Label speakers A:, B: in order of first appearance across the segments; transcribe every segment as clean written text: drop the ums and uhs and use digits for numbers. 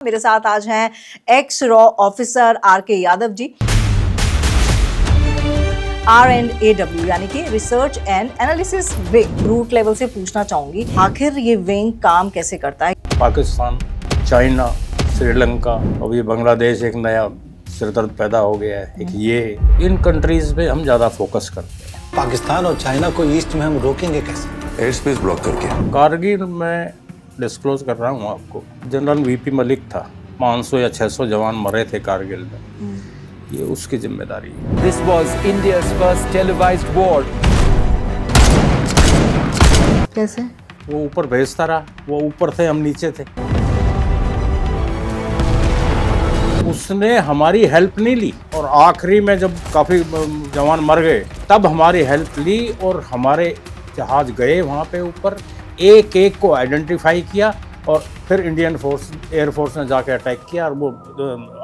A: मेरे साथ आज हैं एक्स रॉ officer R K. Yadav ji, R&AW यानी कि research and analysis wing. Root level से पूछना चाहूंगी, आखिर ये विंग काम कैसे करता है?
B: पाकिस्तान, चाइना, श्रीलंका और ये बांग्लादेश एक नया सिरदर्द पैदा हो गया है। एक ये इन कंट्रीज पे हम ज़्यादा फोकस करते हैं।
C: पाकिस्तान और चाइना को ईस्ट में हम रोकेंगे कैसे?
D: एयर स्पेस ब्लॉक करके।
B: कारगिल में डिस्क्लोज कर रहा हूँ आपको, जनरल वीपी मलिक था, 500 या 600 जवान मरे थे कारगिल में, ये उसकी जिम्मेदारी है।
E: This was India's first televised war.
A: कैसे?
B: वो ऊपर भेजता रहा, वो ऊपर थे, हम नीचे थे। उसने हमारी हेल्प नहीं ली और आखिरी में जब काफ़ी जवान मर गए तब हमारी हेल्प ली और हमारे जहाज गए वहाँ पे ऊपर, एक एक को आइडेंटिफाई किया और फिर इंडियन फोर्स एयरफोर्स ने जाके अटैक किया और वो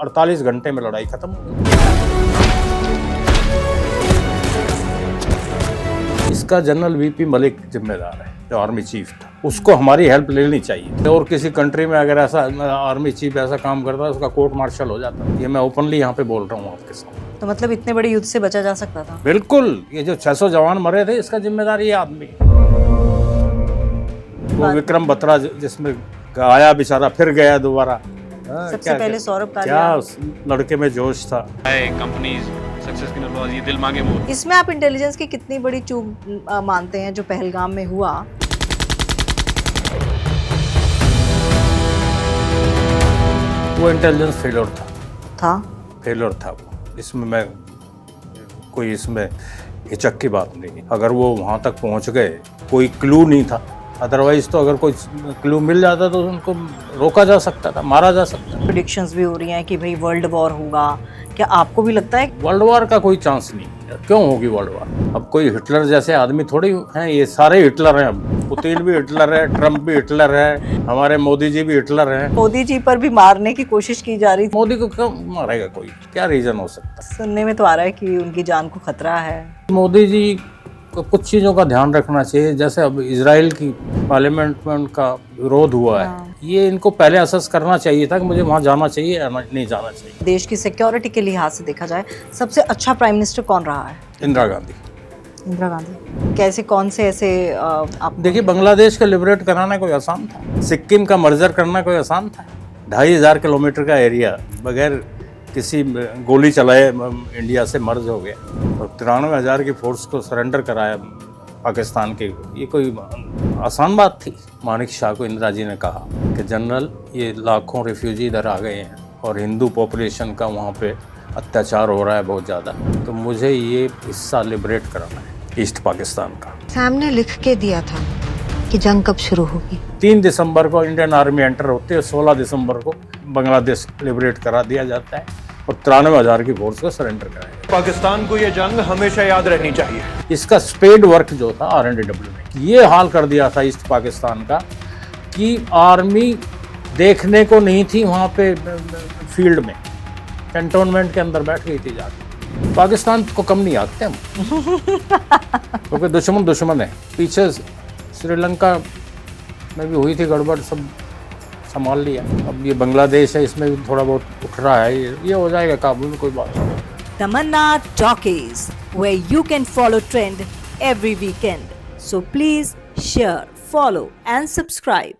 B: 48 घंटे में लड़ाई खत्म हो गई। इसका जनरल वीपी मलिक जिम्मेदार है, जो आर्मी चीफ था। उसको हमारी हेल्प लेनी चाहिए और किसी कंट्री में अगर ऐसा आर्मी चीफ ऐसा काम करता है उसका कोर्ट मार्शल हो जाता है। ये मैं ओपनली यहाँ पे बोल रहा हूँ आपके साथ।
A: तो मतलब इतने बड़े युद्ध से बचा जा सकता था?
B: बिल्कुल, ये जो 600 जवान मरे थे इसका जिम्मेदार ये आदमी। वो विक्रम बत्रा जिसमें आया बेचारा फिर गया दोबारा।
A: सबसे पहले सौरभ का
B: क्या उस लड़के में जोश था।
F: कंपनीज सक्सेस की नलबाज ये दिल मांगे मोर।
A: इसमें आप इंटेलिजेंस की कितनी बड़ी चूक मानते हैं जो पहलगाम में हुआ?
B: वो इंटेलिजेंस फेलियर था वो। इसमें मैं कोई इसमें हिचक की बात नहीं। अगर वो वहाँ तक पहुँच गए, कोई क्लू नहीं था, अदरवाइज तो अगर कोई क्लू मिल जाता तो उनको रोका जा सकता था, मारा जा सकता था।
A: प्रेडिक्शंस भी हो रही हैं कि भाई वर्ल्ड वॉर होगा, क्या आपको भी लगता है?
B: वर्ल्ड वॉर का कोई चांस नहीं। क्यों होगी वर्ल्ड वॉर? अब कोई हिटलर जैसे आदमी थोड़ी हैं, ये सारे हिटलर हैं। पुतिन भी हिटलर है, ट्रम्प भी हिटलर है, हमारे मोदी जी भी हिटलर हैं।
A: मोदी जी पर भी मारने की कोशिश की जा रही थी।
B: मोदी को क्यों मारेगा कोई? क्या रीजन हो सकता है?
A: सुनने में तो आ रहा है कि उनकी जान को खतरा है।
B: मोदी जी को कुछ चीज़ों का ध्यान रखना चाहिए। जैसे अब इजराइल की पार्लियामेंट में उनका विरोध हुआ है, ये इनको पहले असेस करना चाहिए था कि मुझे वहाँ जाना चाहिए या नहीं जाना चाहिए।
A: देश की सिक्योरिटी के लिहाज से देखा जाए सबसे अच्छा प्राइम मिनिस्टर कौन रहा है?
B: इंदिरा गांधी।
A: इंदिरा गांधी। कैसे, कौन से ऐसे आप
B: देखिए, बांग्लादेश को लिबरेट कराना कोई आसान था? सिक्किम का मर्जर करना कोई आसान था? 2500 किलोमीटर का एरिया बगैर किसी गोली चलाए इंडिया से मर्ज हो गया और 93,000 की फोर्स को सरेंडर कराया पाकिस्तान के। ये कोई आसान बात थी? मानिक शाह को इंदिरा जी ने कहा कि जनरल, ये लाखों रिफ्यूजी इधर आ गए हैं और हिंदू पॉपुलेशन का वहाँ पे अत्याचार हो रहा है बहुत ज़्यादा, तो मुझे ये हिस्सा लिबरेट कराना है ईस्ट पाकिस्तान का।
G: सामने लिख के दिया था कि जंग कब शुरू होगी।
B: 3 दिसंबर को इंडियन आर्मी एंटर होती है, 16 दिसंबर को बांग्लादेश लिबरेट करा दिया जाता है और 93,000 की फोर्स को सरेंडर कराया।
C: पाकिस्तान को ये जंग हमेशा याद रहनी चाहिए।
B: इसका स्पेड वर्क जो था R&AW ने ये हाल कर दिया था ईस्ट पाकिस्तान का कि आर्मी देखने को नहीं थी वहाँ पे फील्ड में, कैंटोनमेंट के अंदर बैठ गई थी जाके। पाकिस्तान को कम नहीं आते हम क्योंकि दुश्मन है। पीछे श्रीलंका में भी हुई थी गड़बड़, सब संभाल लिया। अब ये बांग्लादेश है, इसमें भी थोड़ा बहुत उठ रहा है, ये हो जाएगा काबू में, कोई बात नहीं।
A: तमन्ना talkies, where you can follow trend every weekend. So please share, follow and subscribe.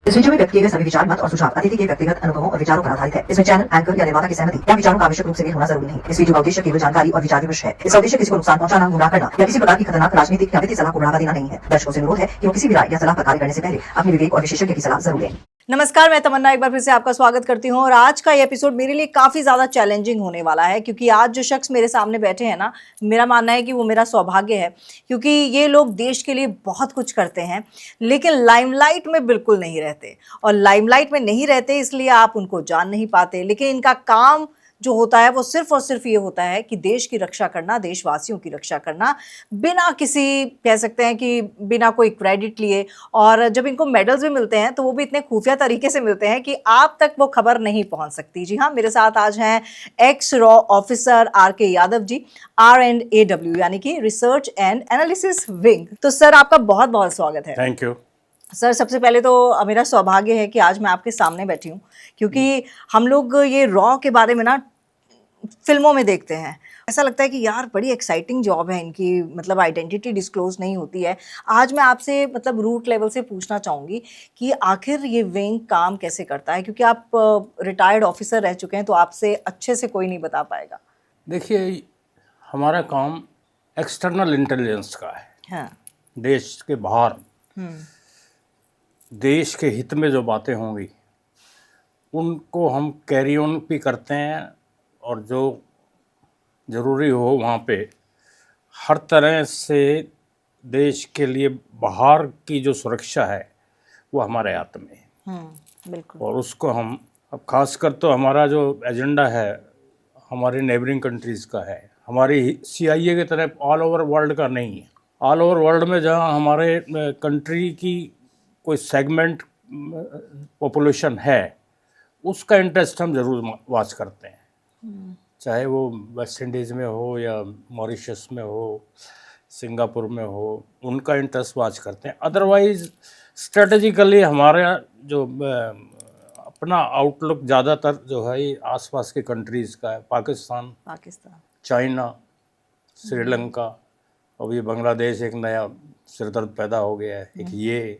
H: इस वीडियो में व्यक्त किए गए सभी विचार, मत और सुझाव अतिथि के व्यक्तिगत अनुभवों और विचारों पर आधारित है। इसमें चैनल, एंकर या निर्माता की सहमति या विचारों का आवश्यक रूप से मेल होना जरूरी नहीं। इस वीडियो का उद्देश्य केवल जानकारी और विचार विमर्श है। इसका उद्देश्य किसी को नुकसान पहुंचाना, गुमराह करना या किसी प्रकार की खतरनाक राजनीतिक या वित्तीय सलाह को बढ़ावा देना नहीं है। दर्शकों से अनुरोध है कि वो किसी भी राय या सलाह पर कार्य करने से पहले अपने विवेक और विशेषज्ञ की सलाह जरूर लें।
A: नमस्कार, मैं तमन्ना एक बार फिर से आपका स्वागत करती हूं और आज का ये एपिसोड मेरे लिए काफी ज्यादा चैलेंजिंग होने वाला है क्योंकि आज जो शख्स मेरे सामने बैठे हैं ना, मेरा मानना है कि वो मेरा सौभाग्य है क्योंकि ये लोग देश के लिए बहुत कुछ करते हैं लेकिन लाइमलाइट में बिल्कुल नहीं रहते और लाइमलाइट में नहीं रहते इसलिए आप उनको जान नहीं पाते, लेकिन इनका काम जो होता है वो सिर्फ और सिर्फ ये होता है कि देश की रक्षा करना, देशवासियों की रक्षा करना, बिना किसी, कह सकते हैं कि बिना कोई क्रेडिट लिए। और जब इनको मेडल्स भी मिलते हैं तो वो भी इतने खुफिया तरीके से मिलते हैं कि आप तक वो खबर नहीं पहुंच सकती। जी हाँ, मेरे साथ आज हैं एक्स रॉ ऑफिसर R.के. यादव जी, R&AW यानी कि रिसर्च एंड एनालिसिस विंग। तो सर, आपका बहुत बहुत स्वागत है।
B: Thank you.
A: सर सबसे पहले तो मेरा सौभाग्य है कि आज मैं आपके सामने बैठी हूँ, क्योंकि हम लोग ये रॉ के बारे में ना फिल्मों में देखते हैं। ऐसा लगता है कि यार बड़ी एक्साइटिंग जॉब है इनकी, मतलब आइडेंटिटी डिस्क्लोज नहीं होती है। आज मैं आपसे मतलब रूट लेवल से पूछना चाहूँगी कि आखिर ये विंग काम कैसे करता है, क्योंकि आप रिटायर्ड ऑफिसर रह चुके हैं, तो आपसे अच्छे से कोई नहीं बता पाएगा।
B: देखिए, हमारा काम एक्सटर्नल इंटेलिजेंस का है।
A: हाँ।
B: देश के बाहर, देश के हित में जो बातें होंगी उनको हम कैरी ऑन भी करते हैं, और जो ज़रूरी हो वहाँ पे हर तरह से देश के लिए बाहर की जो सुरक्षा है वो हमारे हाथ में है।
A: बिल्कुल।
B: और उसको हम, अब खासकर तो हमारा जो एजेंडा है हमारे नेबरिंग कंट्रीज़ का है। हमारी CIA की तरह ऑल ओवर वर्ल्ड का नहीं है। ऑल ओवर वर्ल्ड में जहाँ हमारे कंट्री की कोई सेगमेंट पॉपुलेशन है उसका इंटरेस्ट हम ज़रूर वॉच करते हैं, चाहे वो वेस्ट इंडीज़ में हो या मॉरिशस में हो, सिंगापुर में हो, उनका इंटरेस्ट वॉच करते हैं। अदरवाइज़ स्ट्रेटजिकली हमारा जो अपना आउटलुक ज़्यादातर जो है ये आसपास के कंट्रीज़ का है। पाकिस्तान, चाइना, श्रीलंका, अब ये बांग्लादेश एक नया सिरदर्द पैदा हो गया है, एक ये,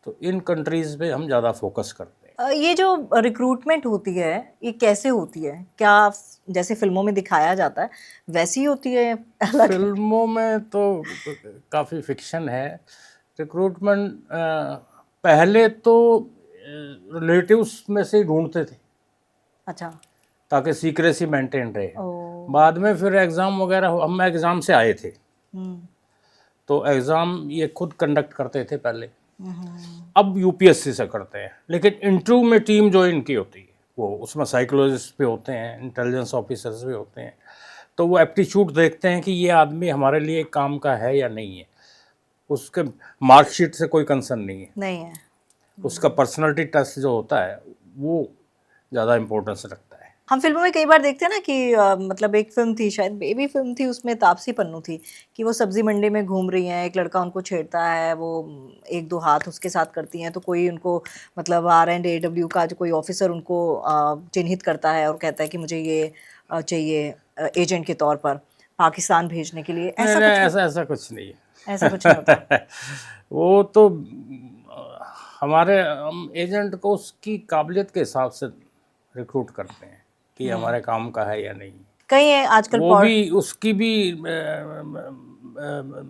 B: तो इन कंट्रीज़ पे हम ज़्यादा फोकस करते हैं।
A: ये जो रिक्रूटमेंट होती है ये कैसे होती है? क्या जैसे फिल्मों में दिखाया जाता है वैसी होती है?
B: फिल्मों में तो काफ़ी फिक्शन है। रिक्रूटमेंट पहले तो रिलेटिव्स में से ही ढूंढते थे,
A: अच्छा,
B: ताकि सीक्रेसी मेंटेन रहे।
A: ओ,
B: बाद में फिर एग्ज़ाम वगैरह, हम एग्ज़ाम से आए थे तो एग्ज़ाम ये खुद कंडक्ट करते थे पहले, अब UPSC से करते हैं। लेकिन इंटरव्यू में टीम जो इनकी होती है वो, उसमें साइकोलॉजिस्ट भी होते हैं, इंटेलिजेंस ऑफिसर्स भी होते हैं, तो वो एप्टीट्यूड देखते हैं कि ये आदमी हमारे लिए काम का है या नहीं है। उसके मार्कशीट से कोई कंसर्न नहीं है, उसका पर्सनालिटी टेस्ट जो होता है वो ज़्यादा इम्पोर्टेंस रखता है।
A: हम फिल्मों में कई बार देखते हैं ना कि मतलब एक फिल्म थी, शायद बेबी फिल्म थी, उसमें तापसी पन्नू थी कि वो सब्जी मंडी में घूम रही हैं, एक लड़का उनको छेड़ता है, वो एक दो हाथ उसके साथ करती हैं, तो कोई उनको मतलब R&AW का जो कोई ऑफिसर उनको चिन्हित करता है और कहता है कि मुझे ये चाहिए एजेंट के तौर पर पाकिस्तान भेजने के लिए। ऐसा
B: नहीं,
A: कुछ
B: ऐसा कुछ नहीं है।
A: ऐसा कुछ नहीं होता।
B: वो तो हमारे एजेंट को उसकी काबिलियत के हिसाब से रिक्रूट करते हैं कि हमारे काम का है या नहीं।
A: कई आजकल
B: वो भी, उसकी भी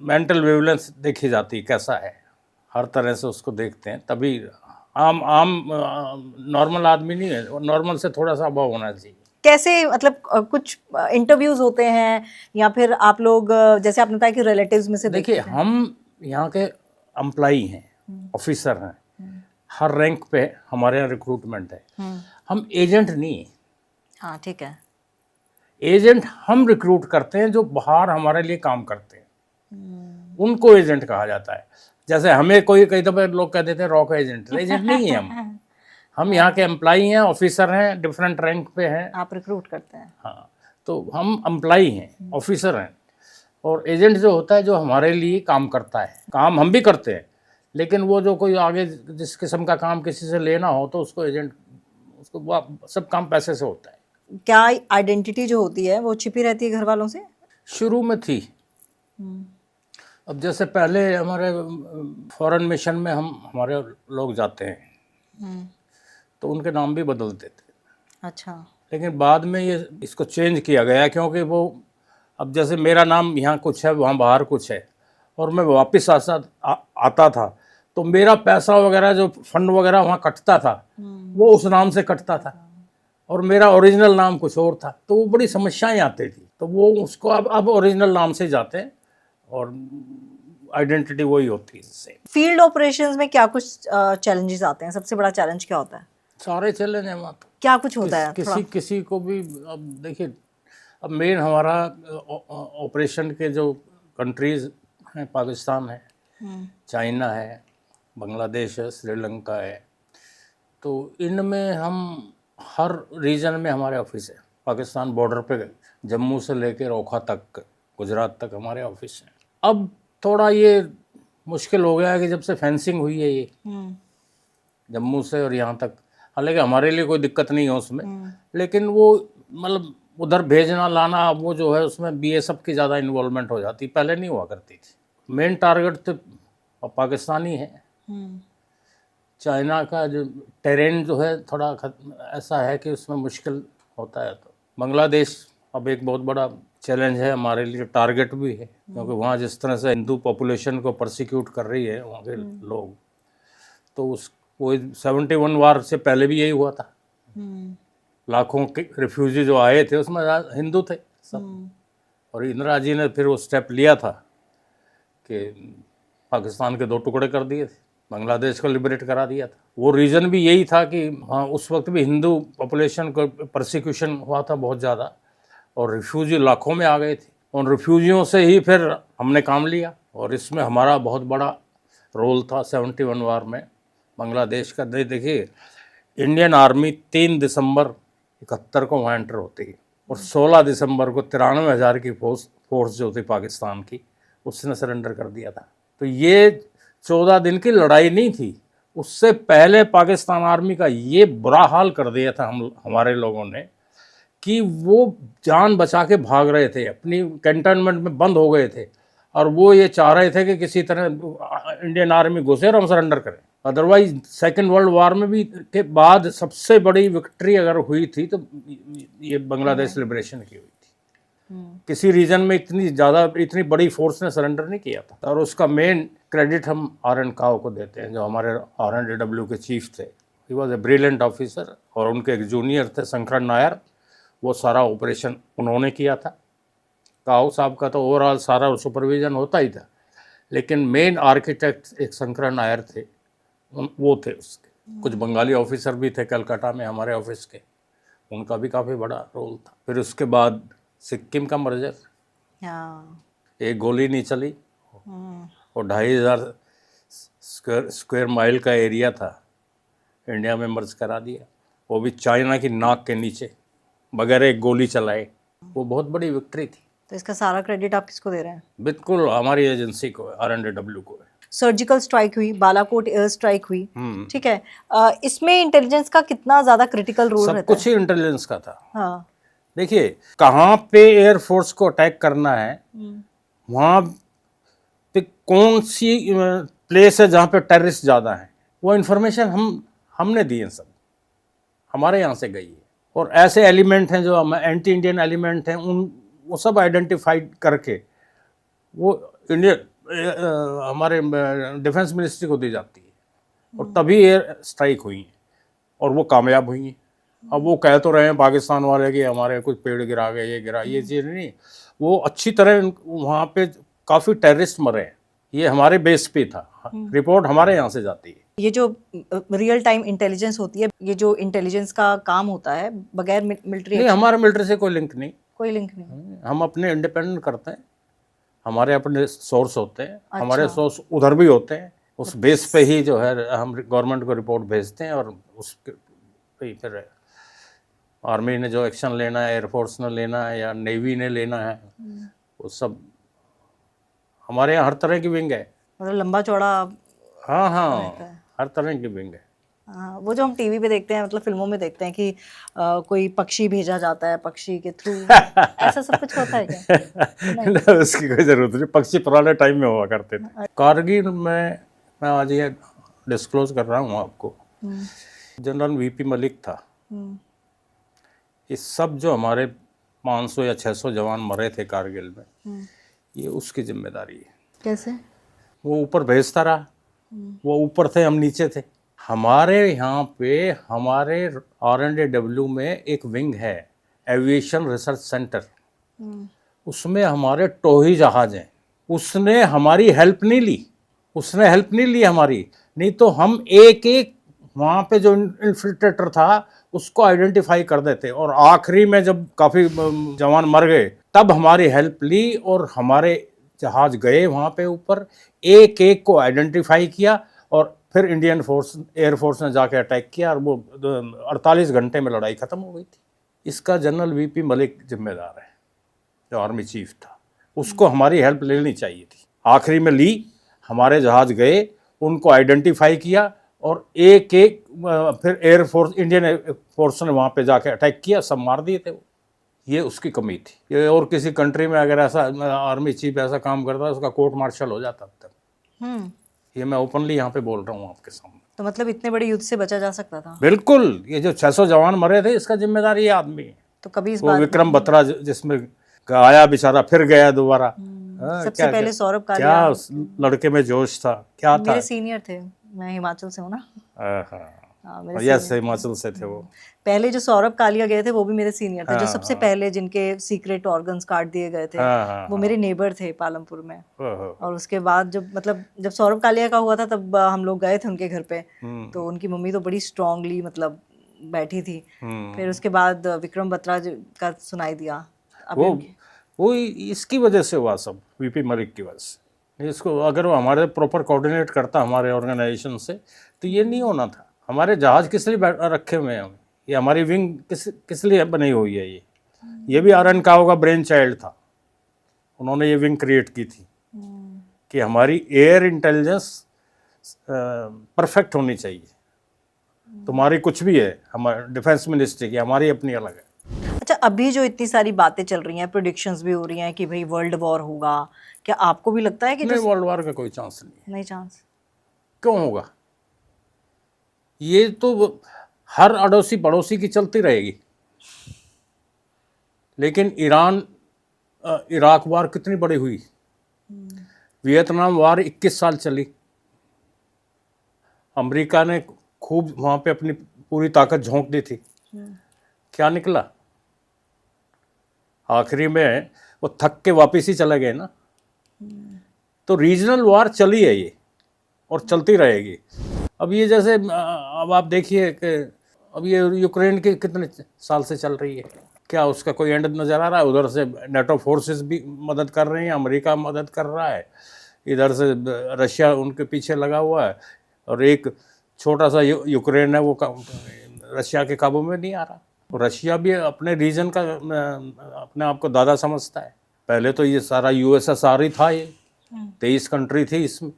B: मेंटल वेवलेंस देखी जाती है कैसा है, हर तरह से उसको देखते हैं। तभी आम नॉर्मल आदमी नहीं है, नॉर्मल से थोड़ा सा अबव होना चाहिए।
A: कैसे, मतलब कुछ इंटरव्यूज होते हैं या फिर आप लोग जैसे आपने बताया कि रिलेटिव्स में से
B: देखिए, हम यहाँ के एम्प्लॉई हैं, ऑफिसर हैं, हर रैंक पे हमारे यहाँ रिक्रूटमेंट है। हम एजेंट नहीं है।
A: हाँ, ठीक है।
B: एजेंट हम रिक्रूट करते हैं जो बाहर हमारे लिए काम करते हैं, उनको एजेंट कहा जाता है। जैसे हमें कई दफे लोग कह देते हैं रॉक एजेंट नहीं है हम यहाँ के एम्प्लॉई हैं, ऑफिसर हैं, डिफरेंट रैंक पे हैं।
A: आप रिक्रूट करते हैं?
B: हाँ, तो हम एम्प्लॉई हैं, ऑफिसर हैं, और एजेंट जो होता है जो हमारे लिए काम करता है। काम हम भी करते हैं, लेकिन वो जो कोई आगे जिस किस्म का काम किसी से लेना हो तो उसको एजेंट, उसको वो सब काम पैसे से होता है।
A: क्या आइडेंटिटी जो होती है वो छिपी रहती है घर वालों से?
B: शुरू में थी। अब जैसे पहले हमारे फॉरेन मिशन में हमारे लोग जाते हैं तो उनके नाम भी बदलते थे। अच्छा। लेकिन बाद में ये इसको चेंज किया गया, क्योंकि वो, अब जैसे मेरा नाम यहाँ कुछ है वहाँ बाहर कुछ है, और मैं वापस आता था तो मेरा पैसा वगैरह जो फंड वगैरह वहाँ कटता था वो उस नाम से कटता था, और मेरा ओरिजिनल नाम कुछ और था, तो वो बड़ी समस्याएं आती थी। तो वो उसको अब ओरिजिनल नाम से जाते हैं और आइडेंटिटी वही होती है इससे।
A: फील्ड ऑपरेशंस में क्या कुछ चैलेंजेस आते हैं? सबसे बड़ा चैलेंज क्या होता है?
B: सारे चैलेंज हैं वहाँ तो।
A: क्या कुछ होता है?
B: किसी को भी, अब देखिए, अब मेन हमारा ऑपरेशन के जो कंट्रीज हैं, पाकिस्तान है, चाइना है, बांग्लादेश है, श्रीलंका है, तो इनमें हम हर रीजन में हमारे ऑफिस है। पाकिस्तान बॉर्डर पे जम्मू से लेकर ओखा तक, गुजरात तक हमारे ऑफिस हैं। अब थोड़ा ये मुश्किल हो गया है कि जब से फेंसिंग हुई है ये जम्मू से और यहाँ तक, हालांकि हमारे लिए कोई दिक्कत नहीं है उसमें, लेकिन वो मतलब उधर भेजना लाना वो जो है उसमें बीएसएफ की ज़्यादा इन्वॉल्वमेंट हो जाती, पहले नहीं हुआ करती थी। मेन टारगेट तो पाकिस्तानी है। चाइना का जो टेरेन जो है थोड़ा ऐसा है कि उसमें मुश्किल होता है। तो बांग्लादेश अब एक बहुत बड़ा चैलेंज है हमारे लिए, टारगेट भी है, क्योंकि वहाँ जिस तरह से हिंदू पॉपुलेशन को परसिक्यूट कर रही है वहाँ के लोग, तो उस वो 71 वार से पहले भी यही हुआ था। लाखों के रिफ्यूजी जो आए थे उसमें हिंदू थे सब, और इंदिरा जी ने फिर वो स्टेप लिया था कि पाकिस्तान के 2 टुकड़े कर दिए थे, बांग्लादेश को लिबरेट करा दिया था। वो रीज़न भी यही था कि हाँ उस वक्त भी हिंदू पॉपुलेशन को परसिक्यूशन हुआ था बहुत ज़्यादा, और रिफ्यूजी लाखों में आ गए थे। उन रिफ्यूजियों से ही फिर हमने काम लिया, और इसमें हमारा बहुत बड़ा रोल था 71 वार में बांग्लादेश का। देखिए इंडियन आर्मी 3 दिसंबर 71 को वहाँ एंटर होती है, और 16 दिसंबर को 93,000 की फोर्स जो थी पाकिस्तान की उसने सरेंडर कर दिया था। तो ये 14 दिन की लड़ाई नहीं थी, उससे पहले पाकिस्तान आर्मी का ये बुरा हाल कर दिया था हमारे लोगों ने कि वो जान बचा के भाग रहे थे, अपनी कैंटोनमेंट में बंद हो गए थे, और वो ये चाह रहे थे कि किसी तरह इंडियन आर्मी घुसे और हम सरेंडर करें। अदरवाइज सेकेंड वर्ल्ड वार में भी के बाद सबसे बड़ी विक्ट्री अगर हुई थी तो ये बांग्लादेश लिबरेशन की हुई थी। किसी रीजन में इतनी बड़ी फोर्स ने सरेंडर नहीं किया था, और उसका मेन क्रेडिट हम RN काओ को देते हैं, जो हमारे RNDW के चीफ थे। He was a brilliant officer, और उनके एक जूनियर थे शंकर नायर, वो सारा ऑपरेशन उन्होंने किया था। काओ साहब का तो ओवरऑल सारा सुपरविजन होता ही था, लेकिन मेन आर्किटेक्ट एक शंकर नायर थे, वो थे उसके। कुछ बंगाली ऑफिसर भी थे कलकत्ता में हमारे ऑफिस के, उनका भी काफ़ी बड़ा रोल था। फिर उसके बाद सिक्किम का मर्जर, एक गोली नहीं चली, और 2,500 स्क्वायर माइल का एरिया था, इंडिया में मर्ज करा दिया, वो भी चाइना की नाक के नीचे, बगैर एक गोली चलाए। वो बहुत बड़ी विक्ट्री थी।
A: तो इसका सारा क्रेडिट आप किसको दे रहे हैं?
B: बिल्कुल हमारी एजेंसी को, RNDW को है।
A: सर्जिकल स्ट्राइक हुई, बालाकोट एयर स्ट्राइक हुई, ठीक है, इसमें इंटेलिजेंस का कितना ज्यादा क्रिटिकल रोल
B: सब
A: रहता
B: कुछ ही इंटेलिजेंस का था।
A: हाँ,
B: देखिए कहाँ पे एयरफोर्स को अटैक करना है, वहाँ पे कौन सी प्लेस है जहाँ पे टेररिस्ट ज़्यादा हैं, वो इन्फॉर्मेशन हमने दी है, सब हमारे यहाँ से गई है। और ऐसे एलिमेंट हैं जो एंटी इंडियन एलिमेंट हैं, वो सब आइडेंटिफाइड करके वो हमारे डिफेंस मिनिस्ट्री को दी जाती है, और तभी एयर स्ट्राइक हुई हैं, और वो कामयाब हुई हैं। अब वो कह तो रहे हैं पाकिस्तान वाले कि हमारे कुछ पेड़ गिरा गए, ये गिरा, ये चीज़ नहीं, वो अच्छी तरह वहाँ पे काफ़ी टेररिस्ट मरे हैं, ये हमारे बेस पे था, रिपोर्ट हमारे यहाँ से जाती है।
A: ये जो रियल टाइम इंटेलिजेंस होती है, ये जो इंटेलिजेंस का काम होता है बगैर मिलिट्री,
B: नहीं हमारे मिलिट्री से कोई लिंक नहीं,
A: कोई लिंक नहीं।
B: हम अपने इंडिपेंडेंट करते हैं, हमारे अपने सोर्स होते हैं, हमारे सोर्स उधर भी होते हैं, उस बेस पे ही जो है हम गवर्नमेंट को रिपोर्ट भेजते हैं, और उस पे ही फिर आर्मी ने जो एक्शन लेना है, एयरफोर्स ने लेना है या नेवी ने लेना है, वो सब हमारे यहाँ हर तरह की विंग है।
A: मतलब लंबा चौड़ा।
B: हाँ, हर तरह की विंग है।
A: हाँ, वो जो हम टीवी पे देखते हैं, मतलब फिल्मों में देखते हैं कि कोई पक्षी भेजा जाता है, पक्षी के थ्रू ऐसा सब कुछ होता है क्या?
B: ना, उसकी कोई ज़रूरत नहीं, पक्षी पुराने टाइम में हुआ करते थे। कारगिल में मैं आज ये डिस्क्लोज कर रहा हूँ आपको, जनरल VP मलिक था। ये सब जो हमारे 500 या 600 जवान मरे थे कारगिल में, ये उसकी जिम्मेदारी है।
A: कैसे?
B: वो ऊपर भेजता रहा, वो ऊपर थे, हम नीचे थे। हमारे यहाँ पे हमारे RNDW में एक विंग है, एविएशन रिसर्च सेंटर, उसमें हमारे टोही जहाज हैं। उसने हमारी हेल्प नहीं ली, उसने हेल्प नहीं ली हमारी, नहीं तो हम एक एक वहाँ पे जो इन्फिल्ट्रेटर था उसको आइडेंटिफाई कर देते, और आखिरी में जब काफ़ी जवान मर गए तब हमारी हेल्प ली, और हमारे जहाज गए वहाँ पे ऊपर, एक एक को आइडेंटिफाई किया, और फिर इंडियन एयरफोर्स ने जाके अटैक किया, और वो 48 घंटे में लड़ाई ख़त्म हो गई थी। इसका जनरल VP मलिक जिम्मेदार है, जो आर्मी चीफ था, उसको हमारी हेल्प लेनी चाहिए थी। आखिरी में ली, हमारे जहाज गए, उनको आइडेंटिफाई किया और एक एक फिर एयरफोर्स, इंडियन एयरफोर्स ने वहाँ पे जाके अटैक किया, सब मार दिए थे वो। ये उसकी कमी थी। ये और किसी कंट्री में अगर ऐसा आर्मी चीफ ऐसा काम करता, उसका कोर्ट मार्शल हो जाता अब तक।
A: हम्म।
B: ये मैं ओपनली यहाँ पे बोल रहा हूँ आपके सामने।
A: तो मतलब इतने बड़े युद्ध से बचा जा सकता था।
B: बिल्कुल, ये जो 600 जवान मरे थे, इसका जिम्मेदार ये आदमी है।
A: तो कभी इस
B: वो
A: बात
B: विक्रम बत्रा जिसमें आया बेचारा, फिर गया दोबारा। हाँ,
A: सबसे
B: क्या-
A: पहले
B: क्या-
A: सौरभ
B: क्या
A: कालिया
B: उस लड़के में जोश था, क्या था।
A: मेरे सीनियर थे, मैं हिमाचल से हूँ ना। हाँ, मेरे
B: यस, हिमाचल से थे वो।
A: पहले जो सौरभ कालिया गए थे वो भी मेरे सीनियर थे, जो
B: हाँ,
A: सबसे पहले जिनके सीक्रेट ऑर्गन्स काट दिए गए थे,
B: हाँ,
A: वो मेरे नेबर थे पालमपुर में।
B: ओहो।
A: और उसके बाद जब सौरभ कालिया का हुआ था, तब हम लोग गए थे उनके घर पे। तो उनकी मम्मी तो बड़ी स्ट्रांगली मतलब बैठी थी। फिर उसके बाद विक्रम बत्रा का सुनाई दिया। अब
B: वो इसकी वजह से हुआ सब, वीपी मलिक की वजह से। इसको अगर वो हमारे प्रॉपर कोऑर्डिनेट करता हमारे ऑर्गेनाइजेशन से, तो ये नहीं होना था। हमारे जहाज किस लिए रखे हुए हैं हम, ये हमारी विंग किस लिए बनी हुई है। ये भी आर एन काओ का ब्रेन चाइल्ड था। उन्होंने ये विंग क्रिएट की थी कि हमारी एयर इंटेलिजेंस परफेक्ट होनी चाहिए। तुम्हारी कुछ भी है, हमारे डिफेंस मिनिस्ट्री की, हमारी अपनी अलग है।
A: अच्छा, अभी जो इतनी सारी बातें चल रही हैं, प्रेडिक्शंस भी हो रही हैं कि भाई वर्ल्ड वॉर होगा, क्या आपको भी लगता है कि
B: नहीं, वर्ल्ड वार का कोई चांस नहीं।
A: नहीं चांस?
B: क्यों होगा? ये तो हर अड़ोसी पड़ोसी की चलती रहेगी। लेकिन इराक वार कितनी बड़ी हुई, वियतनाम वार 21 साल चली। अमेरिका ने खूब वहाँ पे अपनी पूरी ताकत झोंक दी थी, क्या निकला? आखिरी में वो थक के वापस ही चले गए ना। तो रीजनल वार चली है ये, और चलती रहेगी। अब ये जैसे अब आप देखिए कि अब ये यूक्रेन के कितने साल से चल रही है, क्या उसका कोई एंड नज़र आ रहा है? उधर से नेटो फोर्सेस भी मदद कर रही हैं, अमेरिका मदद कर रहा है, इधर से रशिया उनके पीछे लगा हुआ है, और एक छोटा सा यूक्रेन है वो रशिया के काबू में नहीं आ रहा। रशिया भी अपने रीजन का अपने आप को दादा समझता है। पहले तो ये सारा यूएसएसआर ही था, ये 23 कंट्री थी इसमें,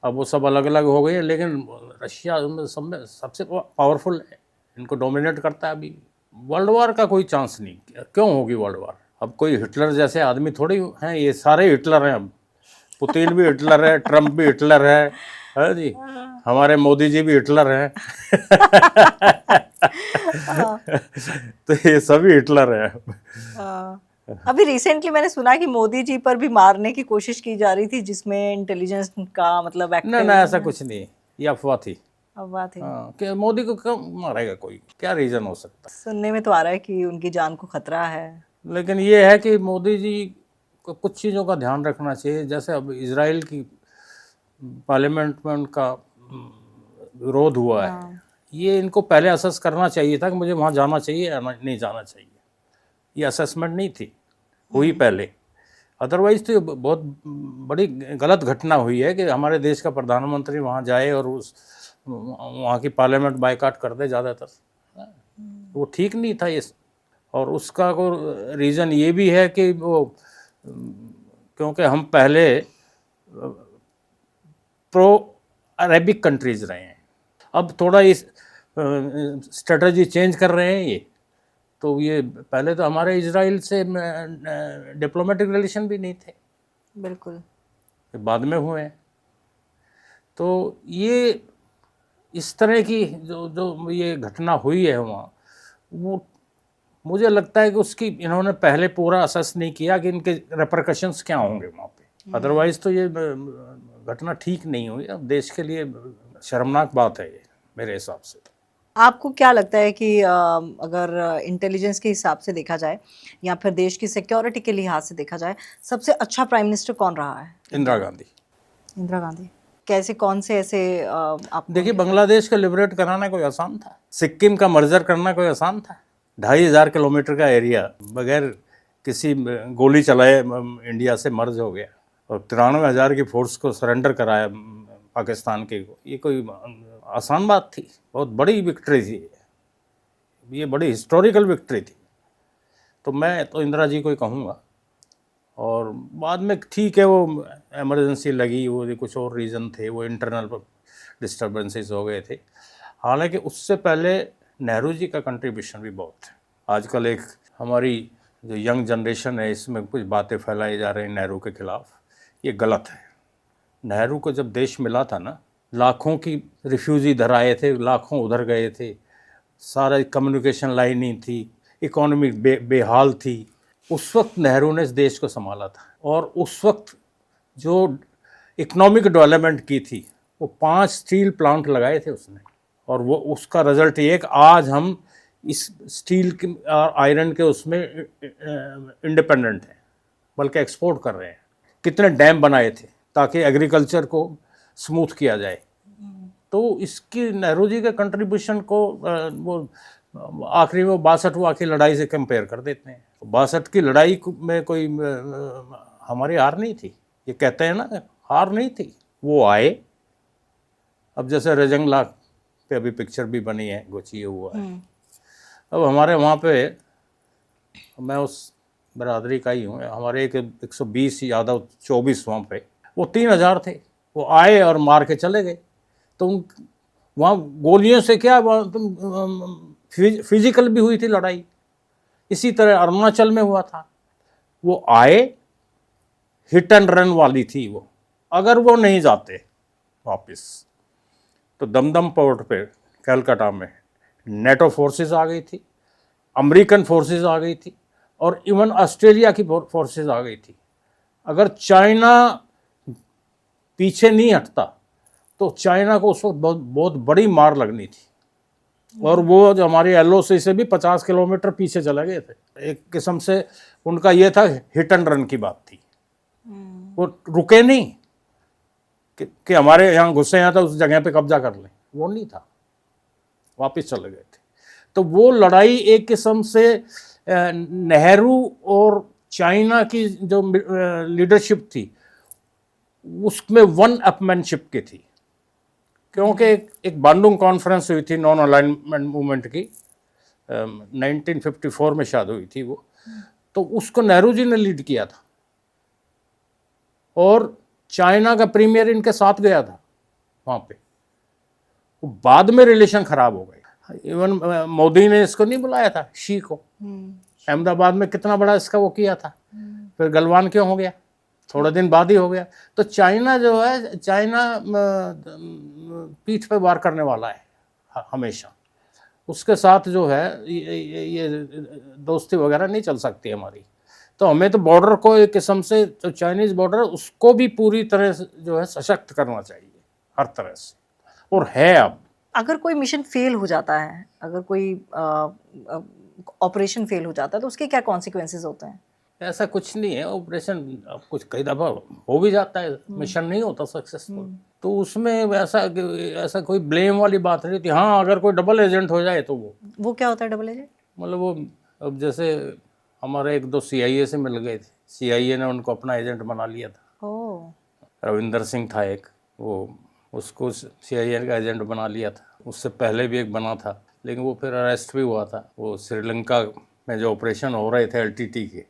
B: अब वो सब अलग अलग हो गए हैं, लेकिन रशिया उनमें सब में सबसे पावरफुल है, इनको डोमिनेट करता है अभी। वर्ल्ड वार का कोई चांस नहीं। क्यों होगी वर्ल्ड वार? अब कोई हिटलर जैसे आदमी थोड़ी हैं, ये सारे हिटलर हैं। अब पुतिन भी हिटलर है, ट्रम्प भी हिटलर है जी, हमारे मोदी जी भी हिटलर हैं। तो ये सभी हिटलर हैं।
A: अभी रिसेंटली मैंने सुना कि मोदी जी पर भी मारने की कोशिश की जा रही थी, जिसमें इंटेलिजेंस का मतलब
B: ना ऐसा कुछ नहीं, ये अफवाह थी।
A: अफवाह थी।
B: हाँ, कि मोदी को क्यों मारेगा कोई, क्या रीज़न हो सकता है?
A: सुनने में तो आ रहा है कि उनकी जान को खतरा है।
B: लेकिन ये है कि मोदी जी को कुछ चीज़ों का ध्यान रखना चाहिए। जैसे अब इजराइल की पार्लियामेंट में उनका विरोध हुआ है, ये इनको पहले असेस करना चाहिए था कि मुझे वहाँ जाना चाहिए या नहीं जाना चाहिए। ये असेसमेंट नहीं थी हुई पहले, अदरवाइज तो बहुत बड़ी गलत घटना हुई है कि हमारे देश का प्रधानमंत्री वहाँ जाए और वहाँ की पार्लियामेंट बायकॉट कर दे ज़्यादातर। वो ठीक नहीं था ये। और उसका को रीज़न ये भी है कि वो क्योंकि हम पहले प्रो अरेबिक कंट्रीज़ रहे हैं, अब थोड़ा इस स्ट्रेटजी चेंज कर रहे हैं ये। तो ये पहले तो हमारे इजराइल से डिप्लोमेटिक रिलेशन भी नहीं थे,
A: बिल्कुल
B: बाद में हुए हैं। तो ये इस तरह की जो ये घटना हुई है वहाँ, वो मुझे लगता है कि उसकी इन्होंने पहले पूरा असेस नहीं किया कि इनके रेपरकशंस क्या होंगे वहाँ पे। अदरवाइज़ तो ये घटना ठीक नहीं हुई। अब देश के लिए शर्मनाक बात है ये मेरे हिसाब से।
A: आपको क्या लगता है कि अगर इंटेलिजेंस के हिसाब से देखा जाए या फिर देश की सिक्योरिटी के लिहाज से देखा जाए, सबसे अच्छा प्राइम मिनिस्टर कौन रहा है?
B: इंदिरा गांधी।
A: इंदिरा गांधी। कैसे, कौन से ऐसे आप
B: देखिए, बांग्लादेश को लिबरेट कराना कोई आसान था, सिक्किम का मर्जर करना कोई आसान था। 2500 किलोमीटर का एरिया बगैर किसी गोली चलाए इंडिया से मर्ज हो गया, और 93,000 की फोर्स को सरेंडर कराया पाकिस्तान के को। ये कोई आसान बात थी? बहुत बड़ी विक्ट्री थी ये, बड़ी हिस्टोरिकल विक्ट्री थी। तो मैं तो इंदिरा जी को ही कहूँगा और बाद में ठीक है, वो इमरजेंसी लगी, वो कुछ और रीज़न थे, वो इंटरनल डिस्टर्बेंसेस हो गए थे। हालांकि उससे पहले नेहरू जी का कंट्रीब्यूशन भी बहुत है। आजकल एक हमारी जो यंग जनरेशन है, इसमें कुछ बातें फैलाई जा रही हैं नेहरू के ख़िलाफ़, ये गलत है। नेहरू को जब देश मिला था ना, लाखों की रिफ्यूजी इधर आए थे, लाखों उधर गए थे, सारा कम्युनिकेशन लाइन नहीं थी, इकोनॉमी बेहाल थी। उस वक्त नेहरू ने इस देश को संभाला था, और उस वक्त जो इकोनॉमिक डेवलपमेंट की थी, वो 5 स्टील प्लांट लगाए थे उसने, और वो उसका रिजल्ट ये कि आज हम इस स्टील के और आयरन के उसमें इंडिपेंडेंट हैं, बल्कि एक्सपोर्ट कर रहे हैं। कितने डैम बनाए थे ताकि एग्रीकल्चर को स्मूथ किया जाए। तो इसकी नेहरू जी के कंट्रीब्यूशन को वो आखिरी में 62 की लड़ाई से कंपेयर कर देते हैं। 62 की लड़ाई में कोई हमारी हार नहीं थी, ये कहते हैं ना, हार नहीं थी। वो आए, अब जैसे रजंगला पे अभी पिक्चर भी बनी है, गोचिए हुआ है। अब हमारे वहाँ पे, मैं उस बरादरी का ही हूँ, हमारे एक 120 यादव 24 वहाँ पे, वो 3000 थे। वो आए और मार के चले गए। तो वहाँ गोलियों से क्या, फिजिकल भी हुई थी लड़ाई। इसी तरह अरुणाचल में हुआ था, वो आए, हिट एंड रन वाली थी वो। अगर वो नहीं जाते वापस, तो दमदम पोर्ट पे कलकत्ता में नेटो फोर्सेस आ गई थी, अमेरिकन फोर्सेस आ गई थी, और इवन ऑस्ट्रेलिया की फोर्सेस आ गई थी। अगर चाइना पीछे नहीं हटता तो चाइना को उस वक्त बहुत बड़ी मार लगनी थी। और वो जो हमारे LOC से भी 50 किलोमीटर पीछे चले गए थे। एक किस्म से उनका ये था, हिट एंड रन की बात थी। वो रुके नहीं कि हमारे यहाँ घुसे हैं तो उस जगह पे कब्जा कर लें, वो नहीं था, वापस चले गए थे। तो वो लड़ाई एक किस्म से नेहरू और चाइना की जो लीडरशिप थी, उसमें वन अपमैनशिप की थी। क्योंकि एक बांडुंग कॉन्फ्रेंस हुई थी नॉन अलाइनमेंट मूवमेंट की, 1954 में शायद हुई थी वो, तो उसको नेहरू जी ने लीड किया था, और चाइना का प्रीमियर इनके साथ गया था वहाँ पे। वो बाद में रिलेशन खराब हो गए। इवन मोदी ने इसको नहीं बुलाया था, शी को, अहमदाबाद में कितना बड़ा इसका वो किया था, फिर गलवान क्यों हो गया, थोड़ा दिन बाद ही हो गया। तो चाइना जो है, चाइना पीठ पे वार करने वाला है हमेशा। उसके साथ जो है ये दोस्ती वगैरह नहीं चल सकती हमारी। तो हमें तो बॉर्डर को एक किस्म से, जो चाइनीज़ बॉर्डर है उसको भी पूरी तरह से जो है सशक्त करना चाहिए हर तरह से, और है। अब
A: अगर कोई मिशन फेल हो जाता है, अगर कोई ऑपरेशन फेल हो जाता है, तो उसके क्या कॉन्सिक्वेंसेस होते हैं?
B: ऐसा कुछ नहीं है। ऑपरेशन कुछ कई दफ़ा हो भी जाता है, मिशन नहीं होता सक्सेसफुल, तो उसमें ऐसा कोई ब्लेम वाली बात नहीं थी। हाँ, अगर कोई डबल एजेंट हो जाए तो
A: वो क्या होता है डबल एजेंट?
B: मतलब वो, अब जैसे हमारे 1-2 CIA से मिल गए थे, CIA ने उनको अपना एजेंट बना लिया था।
A: ओह,
B: रविंदर सिंह था एक, वो उसको CIA का एजेंट बना लिया था। उससे पहले भी एक बना था, लेकिन वो फिर अरेस्ट भी हुआ था। वो श्रीलंका में जो ऑपरेशन हो रहे थे LTT के,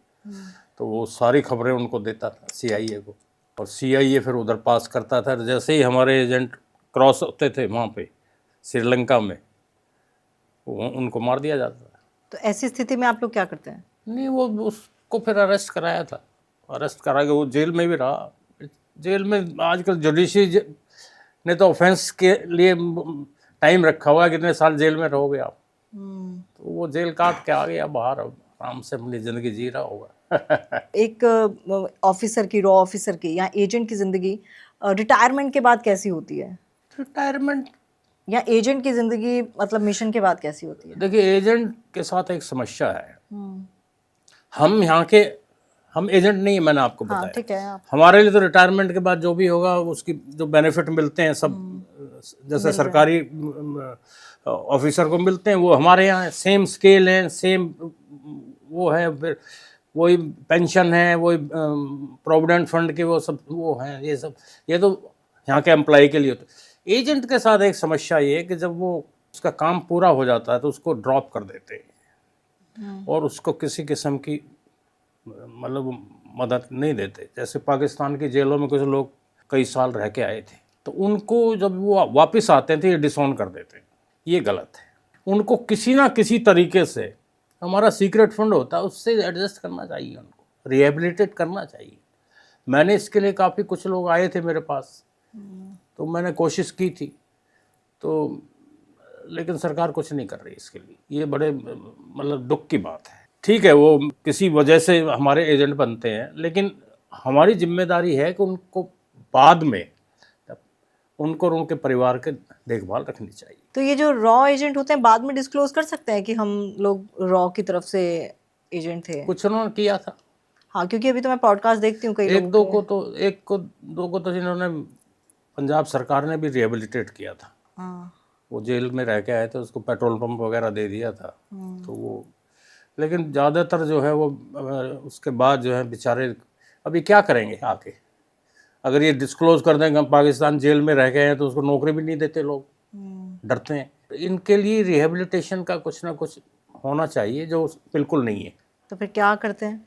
B: तो वो सारी खबरें उनको देता था CIA को, और CIA फिर उधर पास करता था। जैसे ही हमारे एजेंट क्रॉस होते थे वहाँ पे श्रीलंका में, उनको मार दिया जाता था।
A: तो ऐसी स्थिति में आप लोग क्या करते हैं?
B: नहीं, वो उसको फिर अरेस्ट कराया था, अरेस्ट करा के वो जेल में भी रहा। जेल में आजकल जुडिशरी ने तो ऑफेंस के लिए टाइम रखा हुआ है, कितने साल जेल में रहोगे आप। तो वो जेल काट के आ गया बाहर, अब आराम से अपनी ज़िंदगी जी रहा होगा।
A: एक ऑफिसर की, रॉ ऑफिसर की या एजेंट की ज़िंदगी रिटायरमेंट के बाद कैसी होती है?
B: रिटायरमेंट
A: या एजेंट की ज़िंदगी मतलब मिशन के बाद कैसी होती है?
B: देखिए, एजेंट के साथ एक समस्या है। हम यहाँ के, हम एजेंट नहीं है, मैंने आपको
A: हाँ,
B: बताया।
A: ठीक है। आप
B: हमारे लिए तो रिटायरमेंट के बाद जो भी होगा उसकी जो बेनिफिट मिलते हैं सब, जैसे सरकारी ऑफिसर को मिलते हैं, वो हमारे यहाँ सेम स्केल है, सेम वो है, फिर वही पेंशन है, वही प्रोविडेंट फंड के वो सब वो हैं, ये सब, ये तो यहाँ के एम्प्लॉय के लिए होता है। एजेंट के साथ एक समस्या ये है कि जब वो उसका काम पूरा हो जाता है तो उसको ड्रॉप कर देते हैं, और उसको किसी किस्म की मतलब मदद नहीं देते। जैसे पाकिस्तान की जेलों में कुछ लोग कई साल रह के आए थे, तो उनको जब वो वापस आते थे ये डिसऑन कर देते हैं, ये गलत है। उनको किसी ना किसी तरीके से, हमारा सीक्रेट फंड होता है उससे एडजस्ट करना चाहिए, उनको रिहेबिलिटेट करना चाहिए। मैंने इसके लिए काफ़ी कुछ लोग आए थे मेरे पास, तो मैंने कोशिश की थी, तो लेकिन सरकार कुछ नहीं कर रही इसके लिए। ये बड़े मतलब दुख की बात है। ठीक है, वो किसी वजह से हमारे एजेंट बनते हैं, लेकिन हमारी जिम्मेदारी है कि उनको बाद में उनको और उनके परिवार के देखभाल रखनी चाहिए।
A: तो ये जो रॉ एजेंट होते हैं बाद में डिस्क्लोज कर सकते हैं कि हम लोग रॉ की तरफ से एजेंट थे?
B: कुछ उन्होंने किया था।
A: हाँ, क्योंकि अभी तो मैं पॉडकास्ट देखती हूँ कई
B: एक
A: लोगों
B: दो
A: के।
B: को तो जिन्होंने पंजाब सरकार ने भी रिहेबिलिटेट किया था।
A: हाँ।
B: वो जेल में रह के आए थे, उसको पेट्रोल पंप वगैरह दे दिया था, तो वो, लेकिन ज़्यादातर जो है वो उसके बाद जो है बेचारे अभी क्या करेंगे आके। अगर ये डिस्क्लोज कर देंगे हम पाकिस्तान जेल में रह गए हैं तो उसको नौकरी भी नहीं देते लोग, डरते हैं। तो इनके लिए रिहेबिलिटेशन का कुछ ना कुछ होना चाहिए, जो बिल्कुल नहीं है।
A: तो फिर क्या करते हैं?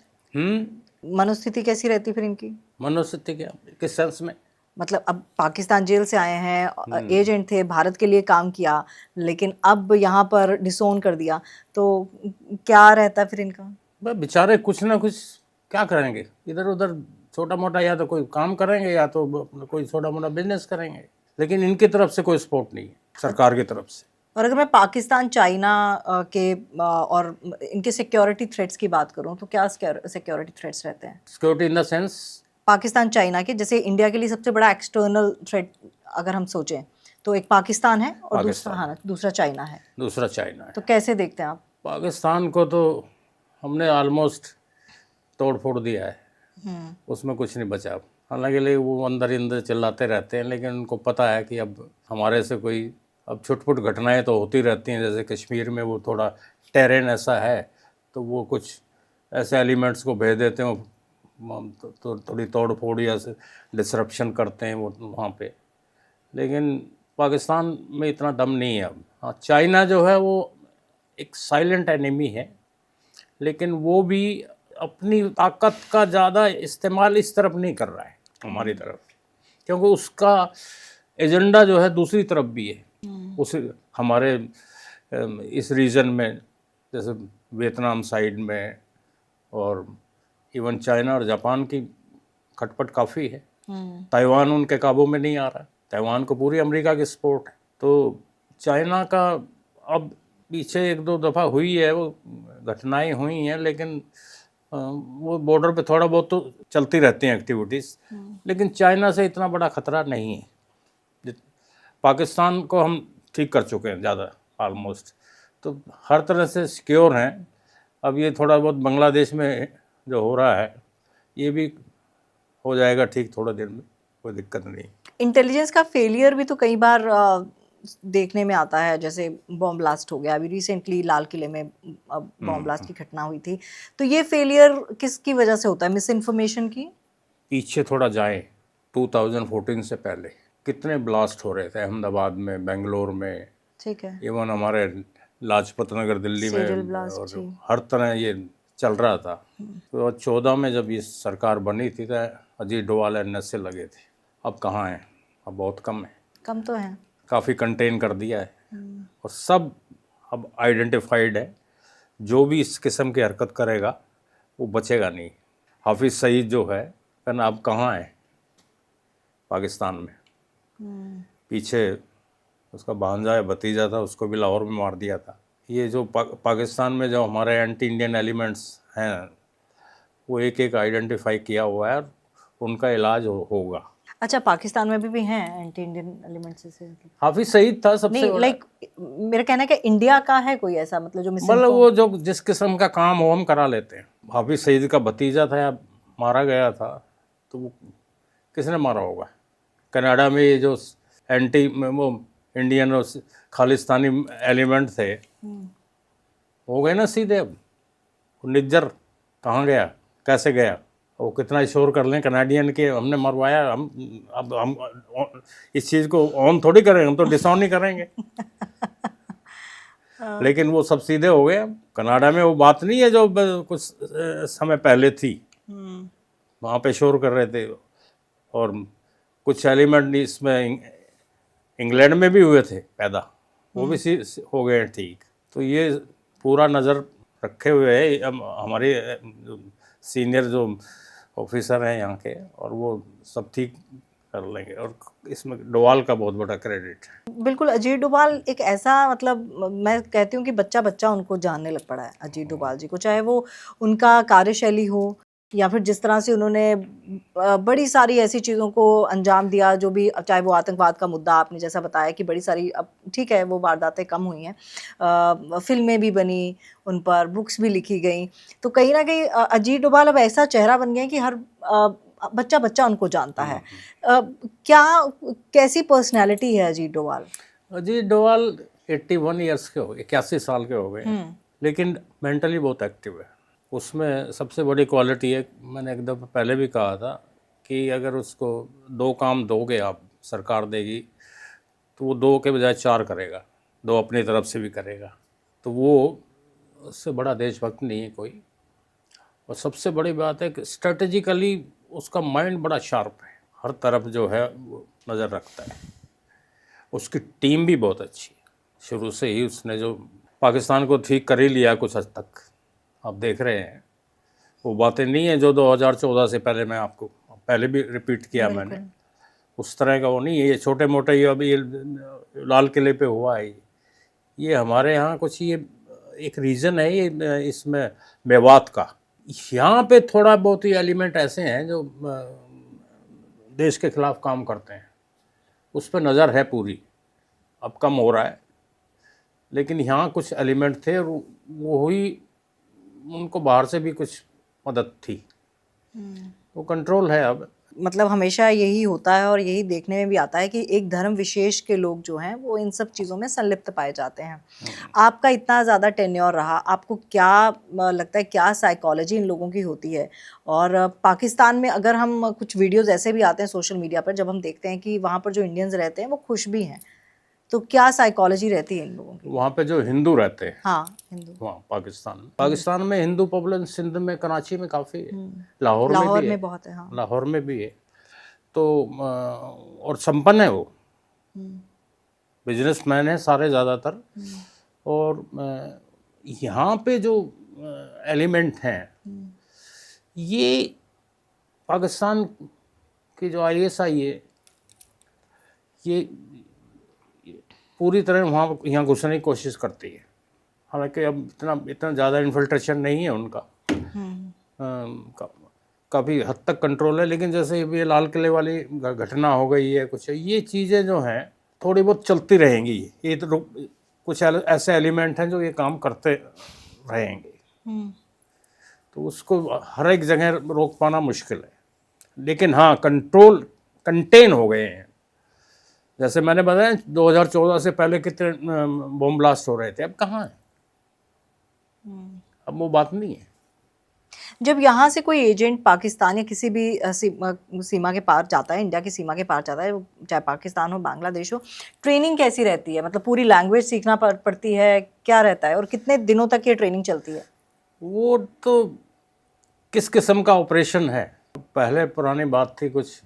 A: मनोस्थिति कैसी रहती फिर इनकी?
B: मनोस्थिति क्या, किस सेंस में?
A: मतलब अब पाकिस्तान जेल से आए हैं, एजेंट थे, भारत के लिए काम किया, लेकिन अब यहाँ पर डिसोन कर दिया, तो क्या रहता है फिर इनका?
B: बस बेचारे कुछ ना कुछ क्या करेंगे, इधर उधर छोटा मोटा, या तो कोई काम करेंगे या तो कोई छोटा मोटा बिजनेस करेंगे, लेकिन इनकी तरफ से कोई सपोर्ट नहीं है सरकार की तरफ से।
A: और अगर मैं पाकिस्तान चाइना के और इनके सिक्योरिटी थ्रेट्स की बात करूं तो क्या सिक्योरिटी थ्रेट्स रहते हैं?
B: Security in the sense
A: Pakistan China के, जैसे इंडिया के लिए सबसे बड़ा एक्सटर्नल थ्रेट अगर हम सोचें तो एक पाकिस्तान है और दूसरा चाइना है।
B: दूसरा चाइना है।
A: तो कैसे देखते हैं आप?
B: पाकिस्तान को तो हमने ऑलमोस्ट तोड़ फोड़ दिया है, उसमें कुछ नहीं बचा। हालांकि वो अंदर ही अंदर चिल्लाते रहते हैं, लेकिन उनको पता है कि अब हमारे से कोई, अब छुटपुट घटनाएं तो होती रहती हैं। जैसे कश्मीर में वो थोड़ा टेरेन ऐसा है, तो वो कुछ ऐसे एलिमेंट्स को भेज देते हैं, तो थोड़ी तोड़ फोड़ या डिसरप्शन करते हैं वो वहाँ पे। लेकिन पाकिस्तान में इतना दम नहीं है अब। हाँ, चाइना जो है वो एक साइलेंट एनिमी है, लेकिन वो भी अपनी ताकत का ज़्यादा इस्तेमाल इस तरफ नहीं कर रहा है हमारी तरफ, क्योंकि उसका एजेंडा जो है दूसरी तरफ भी है। उस हमारे इस रीजन में, जैसे वियतनाम साइड में, और इवन चाइना और जापान की खटपट काफ़ी है। ताइवान उनके काबू में नहीं आ रहा है, ताइवान को पूरी अमेरिका की सपोर्ट है। तो चाइना का अब पीछे एक दो दफ़ा हुई है, वो घटनाएं हुई हैं, लेकिन वो बॉर्डर पे थोड़ा बहुत तो चलती रहती हैं एक्टिविटीज़, लेकिन चाइना से इतना बड़ा ख़तरा नहीं है। पाकिस्तान को हम ठीक कर चुके हैं ज़्यादा ऑलमोस्ट, तो हर तरह से सिक्योर हैं। अब ये थोड़ा बहुत बांग्लादेश में जो हो रहा है, ये भी हो जाएगा ठीक थोड़े दिन में, कोई दिक्कत नहीं।
A: इंटेलिजेंस का फेलियर भी तो कई बार देखने में आता है, जैसे बॉम्ब ब्लास्ट हो गया अभी रिसेंटली, लाल किले में बॉम्ब ब्लास्ट की घटना हुई थी। तो ये फेलियर किसकी वजह से होता है? मिस इन्फॉर्मेशन की?
B: पीछे थोड़ा जाएं, 2014 से पहले कितने ब्लास्ट हो रहे थे अहमदाबाद में, बेंगलोर में,
A: ठीक है,
B: इवन हमारे लाजपत नगर दिल्ली
A: serial
B: में,
A: blast,
B: और
A: जी।
B: हर तरह ये चल रहा था। तो 14 में जब ये सरकार बनी थी तो अजीत डोवाल NSA लगे थे। अब कहाँ हैं? अब बहुत कम है।
A: कम तो है,
B: काफ़ी कंटेन कर दिया है, और सब अब आइडेंटिफाइड है। जो भी इस किस्म की हरकत करेगा वो बचेगा नहीं। हाफिज़ सईद जो है, कहना अब कहाँ है पाकिस्तान में। पीछे उसका भांजा या भतीजा था, उसको भी लाहौर में मार दिया था। ये जो पाकिस्तान में जो हमारे एंटी इंडियन एलिमेंट्स हैं, वो एक एक आइडेंटिफाई किया हुआ है, और उनका इलाज होगा।
A: अच्छा, पाकिस्तान में भी हैं एंटी इंडियन एलिमेंट्स से?
B: हाफिज सईद था सबसे
A: नहीं, लाइक मेरा कहना है कि इंडिया का है कोई ऐसा, मतलब जो
B: मतलब वो जो जिस किस्म का काम हो हम करा लेते हैं। हाफिज सईद का भतीजा था या मारा गया था, तो वो किसने मारा होगा? कनाडा में ये जो एंटी वो इंडियन और खालिस्तानी एलिमेंट थे, हो गए ना सीधे। अब निज्जर कहाँ गया, कैसे गया, वो कितना शोर कर लें कनाडियन के हमने मरवाया, हम इस चीज़ को ऑन थोड़ी करेंगे, हम तो डिसऑन ही करेंगे। लेकिन वो सब सीधे हो गए। कनाडा में वो बात नहीं है जो कुछ समय पहले थी। वहाँ पे शोर कर रहे थे। और कुछ एलिमेंट इसमें इंग्लैंड में भी हुए थे पैदा, वो भी हो गए हैं ठीक। तो ये पूरा नज़र रखे हुए है हमारे सीनियर जो ऑफिसर हैं यहाँ के, और वो सब ठीक कर लेंगे। और इसमें डोवाल का बहुत बड़ा क्रेडिट है।
A: बिल्कुल, अजीत डोभाल एक ऐसा, मतलब मैं कहती हूँ कि बच्चा बच्चा उनको जानने लग पड़ा है अजीत डोभाल जी को, चाहे वो उनका कार्यशैली हो या फिर जिस तरह से उन्होंने बड़ी सारी ऐसी चीज़ों को अंजाम दिया, जो भी, चाहे वो आतंकवाद का मुद्दा आपने जैसा बताया कि बड़ी सारी, अब ठीक है वो वारदातें कम हुई हैं, फिल्में भी बनी उन पर, बुक्स भी लिखी गई, तो कहीं ना कहीं अजीत डोभाल अब ऐसा चेहरा बन गया है कि हर बच्चा बच्चा उनको जानता है। क्या, कैसी पर्सनैलिटी है अजीत डोभाल?
B: अजीत डोभाल 81 ईयर्स के हो गए, 81 साल के हो गए, लेकिन मेंटली बहुत एक्टिव है। उसमें सबसे बड़ी क्वालिटी है, मैंने एक दफ़ा पहले भी कहा था, कि अगर उसको 2 काम दोगे आप, सरकार देगी, तो वो 2 के बजाय 4 करेगा, 2 अपनी तरफ से भी करेगा। तो वो, उससे बड़ा देशभक्त नहीं है कोई। और सबसे बड़ी बात है कि स्ट्रेटेजिकली उसका माइंड बड़ा शार्प है, हर तरफ जो है वो नज़र रखता है। उसकी टीम भी बहुत अच्छी है, शुरू से ही उसने जो पाकिस्तान को ठीक कर ही लिया कुछ हद तक, आप देख रहे हैं। वो बातें नहीं है जो 2014 से पहले, मैं आपको पहले भी रिपीट किया मैंने, उस तरह का वो नहीं है। ये छोटे मोटे, ये अभी ये लाल किले पे हुआ है, ये हमारे यहाँ कुछ, ये एक रीज़न है ये इसमें मेवात का। यहाँ पे थोड़ा बहुत ही एलिमेंट ऐसे हैं जो देश के खिलाफ काम करते हैं, उस पर नज़र है पूरी, अब कम हो रहा है, लेकिन यहाँ कुछ एलिमेंट थे, और वो हुई, उनको बाहर से भी कुछ मदद थी, वो कंट्रोल है अब।
A: मतलब हमेशा यही होता है और यही देखने में भी आता है कि एक धर्म विशेष के लोग जो हैं वो इन सब चीज़ों में संलिप्त पाए जाते हैं। आपका इतना ज़्यादा टेन्योर रहा, आपको क्या लगता है, क्या साइकोलॉजी इन लोगों की होती है? और पाकिस्तान में अगर हम, कुछ वीडियोज़ ऐसे भी आते हैं सोशल मीडिया पर, जब हम देखते हैं कि वहाँ पर जो इंडियंस रहते हैं वो खुश भी हैं, तो क्या साइकोलॉजी रहती है इन लोगों की?
B: वहाँ पे जो हिंदू रहते हैं,
A: हाँ, हिंदू,
B: वहाँ पाकिस्तान में हिंदू पॉपुलेशन, सिंध में, कराची में काफ़ी है, लाहौर में भी है,
A: बहुत है, हाँ,
B: लाहौर में भी है। तो और संपन्न है वो, बिजनेसमैन है सारे ज़्यादातर। और यहाँ पे जो एलिमेंट हैं, ये पाकिस्तान की जो ISI है, ये पूरी तरह वहाँ यहाँ घुसने की कोशिश करती है। हालांकि अब इतना ज़्यादा इन्फिल्ट्रेशन नहीं है उनका, काफ़ी हद तक कंट्रोल है। लेकिन जैसे ये लाल किले वाली घटना हो गई है, कुछ ये चीज़ें जो हैं थोड़ी बहुत चलती रहेंगी। ये तो कुछ ऐसे एलिमेंट हैं जो ये काम करते रहेंगे, तो उसको हर एक जगह रोक पाना मुश्किल है। लेकिन हाँ, कंटेन हो गए हैं। जैसे मैंने बताया 2014 से पहले कितने बम ब्लास्ट हो रहे थे, अब कहाँ है, अब वो बात नहीं है।
A: जब यहाँ से कोई एजेंट पाकिस्तान या किसी भी सीमा के पार जाता है, इंडिया की सीमा के पार जाता है, चाहे पाकिस्तान हो, बांग्लादेश हो, ट्रेनिंग कैसी रहती है? मतलब पूरी लैंग्वेज सीखना पड़ती है, क्या रहता है, और कितने दिनों तक ये ट्रेनिंग चलती है?
B: वो तो किस किस्म का ऑपरेशन है, पहले पुरानी बात थी कुछ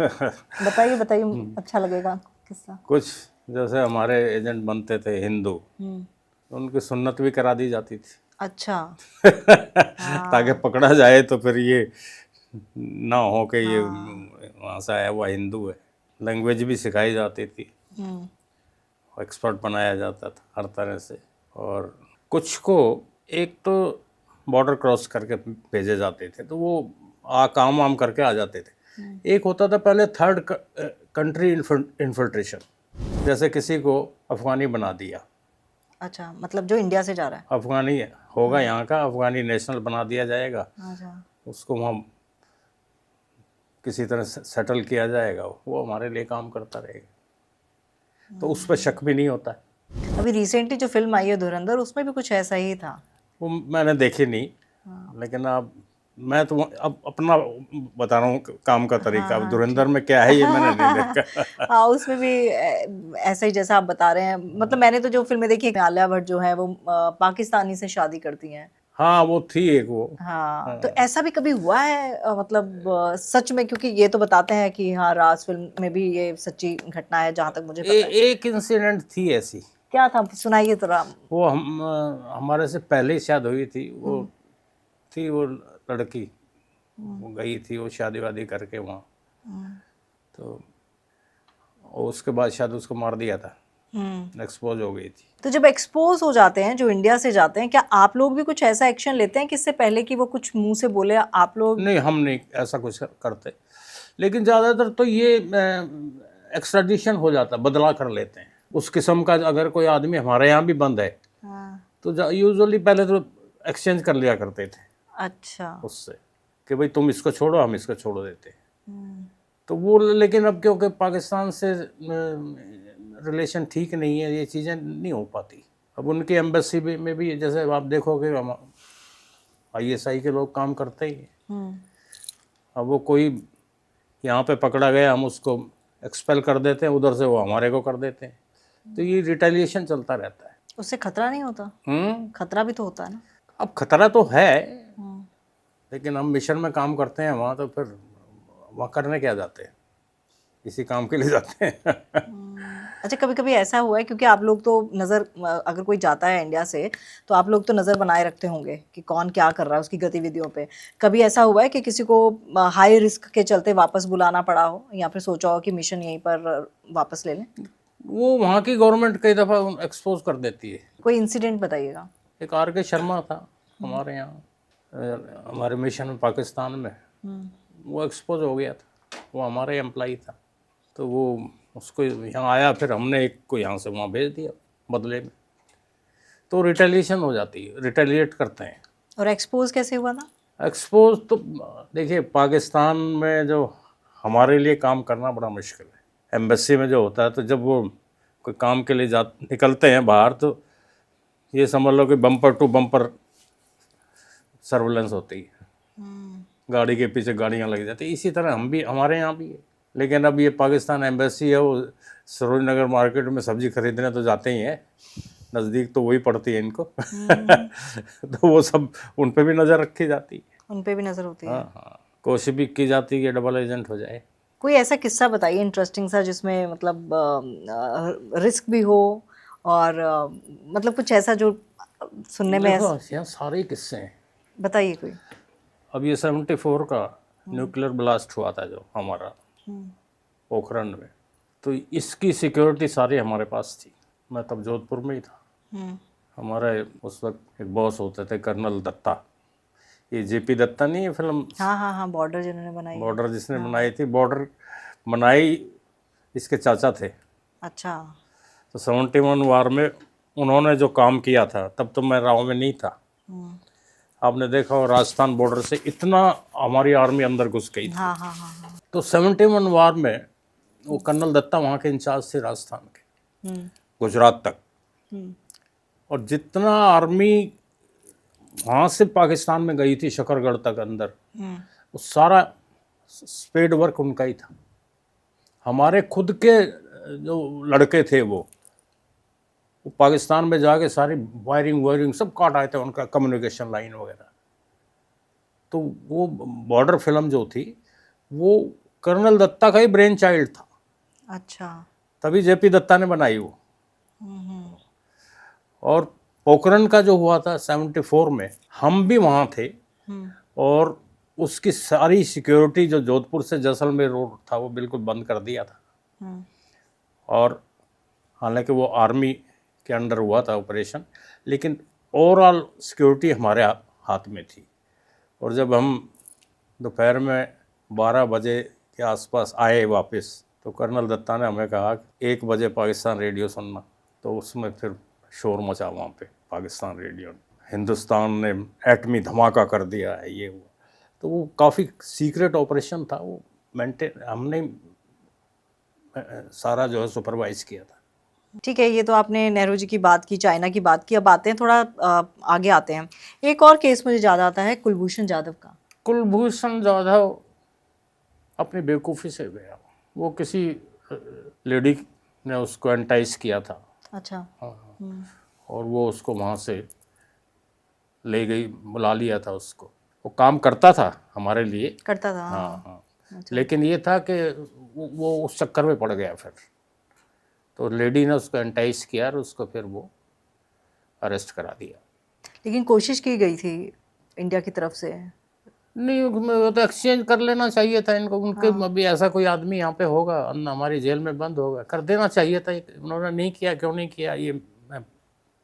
A: बताइए अच्छा लगेगा किस्सा।
B: कुछ जैसे हमारे एजेंट बनते थे हिंदू, उनकी सुन्नत भी करा दी जाती थी।
A: अच्छा
B: ताकि पकड़ा जाए तो फिर ये ना हो कि ये वहाँ से आया हुआ हिंदू है। लैंग्वेज भी सिखाई जाती थी, एक्सपर्ट बनाया जाता था हर तरह से। और कुछ को एक तो बॉर्डर क्रॉस करके भेजे जाते थे, तो वो काम वाम करके आ जाते थे। एक होता था पहले थर्ड कंट्री इन्फिल्ट्रेशन, जैसे किसी को अफगानी बना दिया।
A: अच्छा, मतलब जो इंडिया से जा रहा है,
B: अफगानी होगा यहाँ का, अफगानी नेशनल बना दिया जाएगा।
A: अच्छा,
B: उसको वहाँ किसी तरह सेटल किया जाएगा, वो हमारे लिए काम करता रहेगा, तो उस पर शक भी नहीं होता है।
A: अभी रिसेंटली जो फिल्म आई है धुरंधर, उसमें भी कुछ ऐसा ही था।
B: वो मैंने देखी नहीं, लेकिन अब मैं तो अब अपना बता रहा हूँ काम का तरीका। अब धुरंधर में क्या है ये मैंने नहीं देखा।
A: हाँ, उसमें भी ऐसा ही जैसा आप बता रहे हैं। मतलब मैंने तो जो फिल्में देखी, आलिया भट्ट जो है वो पाकिस्तानी से शादी करती हैं,
B: हाँ वो थी एक वो।
A: हाँ, तो ऐसा भी कभी हुआ है मतलब सच में, क्योंकि ये तो बताते हैं कि हाँ राज फिल्म में भी ये सच्ची घटना है जहाँ तक मुझे पता है।
B: एक इंसिडेंट थी ऐसी,
A: क्या था, सुनाइए तो राम।
B: वो हमारे से पहले ही शादी हुई थी, वो थी वो लड़की, वो गई थी वो शादी वादी करके वहाँ, तो और उसके बाद शायद उसको मार दिया था, एक्सपोज हो गई थी।
A: तो जब एक्सपोज हो जाते हैं जो इंडिया से जाते हैं, क्या आप लोग भी कुछ ऐसा एक्शन लेते हैं कि इससे पहले कि वो कुछ मुंह से बोले आप लोग?
B: नहीं, हम नहीं ऐसा कुछ करते, लेकिन ज़्यादातर तो ये एक्स्ट्राडिशन हो जाता, बदला कर लेते हैं उस किस्म का। अगर कोई आदमी हमारे यहाँ भी बंद है तो यूजुअली पहले तो एक्सचेंज कर लिया करते थे
A: अच्छा।
B: उससे, कि भाई तुम इसको छोड़ो हम इसको छोड़ देते हैं। तो वो, लेकिन अब क्योंकि पाकिस्तान से रिलेशन ठीक नहीं है, ये चीज़ें नहीं हो पाती। अब उनकी एम्बेसी में भी जैसे आप देखोगे ISI के लोग काम करते ही हैं। अब वो कोई यहाँ पे पकड़ा गया, हम उसको एक्सपेल कर देते हैं, उधर से वो हमारे को कर देते हैं, तो ये रिटेलिएशन चलता रहता है।
A: उससे खतरा नहीं होता? खतरा भी तो होता है ना।
B: अब खतरा तो है, लेकिन हम मिशन में काम करते हैं वहाँ, तो फिर वहाँ करने क्या जाते हैं, इसी काम के लिए जाते हैं।
A: अच्छा, कभी कभी ऐसा हुआ है, क्योंकि आप लोग तो नज़र, अगर कोई जाता है इंडिया से तो आप लोग तो नज़र बनाए रखते होंगे कि कौन क्या कर रहा है उसकी गतिविधियों पे। कभी ऐसा हुआ है कि किसी को हाई रिस्क के चलते वापस बुलाना पड़ा हो, या फिर सोचा हो कि मिशन यहीं पर वापस ले लें?
B: वो वहाँ की गवर्नमेंट कई दफ़ा एक्सपोज कर देती है।
A: कोई इंसिडेंट बताइएगा।
B: एक RK शर्मा था हमारे यहाँ, हमारे मिशन में पाकिस्तान में, वो एक्सपोज हो गया था, वो हमारे एम्प्लॉई था, तो वो उसको यहाँ आया, फिर हमने एक को यहाँ से वहाँ भेज दिया बदले में, तो रिटेलिएशन हो जाती है, रिटेलिएट करते हैं।
A: और एक्सपोज कैसे हुआ था?
B: एक्सपोज तो देखिए, पाकिस्तान में जो हमारे लिए काम करना बड़ा मुश्किल है, एम्बेसी में जो होता है, तो जब वो कोई काम के लिए निकलते हैं बाहर, तो ये समझ लो कि बम्पर टू बम्पर सर्विलेंस होती है, गाड़ी के पीछे गाड़ियाँ लग जाती है। इसी तरह हम भी, हमारे यहाँ भी है, लेकिन अब ये पाकिस्तान एम्बेसी है, वो सरोज नगर मार्केट में सब्जी खरीदने तो जाते ही हैं, नज़दीक तो वही पड़ती है इनको। तो वो सब उन पे भी नज़र रखी जाती है,
A: उन पे भी नज़र होती है।
B: हाँ, कोशिश भी की जाती है कि डबल एजेंट हो जाए।
A: कोई ऐसा किस्सा बताइए इंटरेस्टिंग सा, जिसमें मतलब रिस्क भी हो और मतलब कुछ ऐसा जो सुनने में
B: देखो, यहाँ सारे किस्से हैं।
A: बताइए कोई।
B: अब ये 74 का न्यूक्लियर ब्लास्ट हुआ था जो हमारा पोखरण में, तो इसकी सिक्योरिटी सारी हमारे पास थी। मैं तब जोधपुर में ही था। हमारे उस वक्त एक बॉस होते थे कर्नल दत्ता, ये JP दत्ता नहीं है फिल्म,
A: हाँ, बॉर्डर जिन्होंने बनाई।
B: बॉर्डर जिसने बनाई थी, बॉर्डर बनाई इसके चाचा थे।
A: अच्छा।
B: तो 71 वार में उन्होंने जो काम किया था, तब तो मैं राव में नहीं था, आपने देखा हो राजस्थान बॉर्डर से इतना हमारी आर्मी अंदर घुस गई थी।
A: हाँ।
B: तो 71 वार में वो कर्नल दत्ता वहाँ के इंचार्ज थे राजस्थान के, गुजरात तक, और जितना आर्मी वहाँ से पाकिस्तान में गई थी शकरगढ़ तक अंदर, वो सारा स्पेड वर्क उनका ही था। हमारे खुद के जो लड़के थे वो पाकिस्तान में जाके सारी वायरिंग सब काट आए थे, उनका कम्युनिकेशन लाइन वगैरह। तो वो बॉर्डर फिल्म जो थी वो कर्नल दत्ता का ही ब्रेन चाइल्ड था।
A: अच्छा।
B: तभी JP दत्ता ने बनाई वो। और पोखरण का जो हुआ था 74 में, हम भी वहाँ थे, और उसकी सारी सिक्योरिटी जो जोधपुर से जैसलमेर रोड था वो बिल्कुल बंद कर दिया था। और हालांकि वो आर्मी के अंडर हुआ था ऑपरेशन, लेकिन ओवरऑल सिक्योरिटी हमारे हाथ में थी। और जब हम दोपहर में 12 बजे के आसपास आए वापस, तो कर्नल दत्ता ने हमें कहा 1 बजे पाकिस्तान रेडियो सुनना। तो उसमें फिर शोर मचा वहाँ पे, पाकिस्तान रेडियो ने, हिंदुस्तान ने एटमी धमाका कर दिया है, ये हुआ। तो वो काफ़ी सीक्रेट ऑपरेशन था, वो हमने सारा जो है सुपरवाइज किया था।
A: ठीक है, ये तो आपने नेहरू जी की बात की, चाइना की बात की। अब आते हैं थोड़ा आगे आते हैं। एक और केस मुझे याद आता है कुलभूषण जाधव का।
B: कुलभूषण जाधव अपनी बेवकूफ़ी से गया, वो किसी लेडी ने उसको एंटाइज किया था।
A: अच्छा।
B: और वो उसको वहाँ से ले गई, बुला लिया था उसको। वो काम करता था हमारे लिए।
A: करता था,
B: हाँ हाँ। लेकिन ये था कि वो उस चक्कर में पड़ गया फिर। तो लेडी ने उसको एंटाइस किया और उसको फिर वो अरेस्ट करा दिया।
A: लेकिन कोशिश की गई थी इंडिया की तरफ से।
B: नहीं, वो तो एक्सचेंज कर लेना चाहिए था इनको। उनके अभी ऐसा कोई आदमी यहाँ पे होगा, हमारी जेल में बंद होगा, कर देना चाहिए था। उन्होंने नहीं किया, क्यों नहीं किया, ये मैं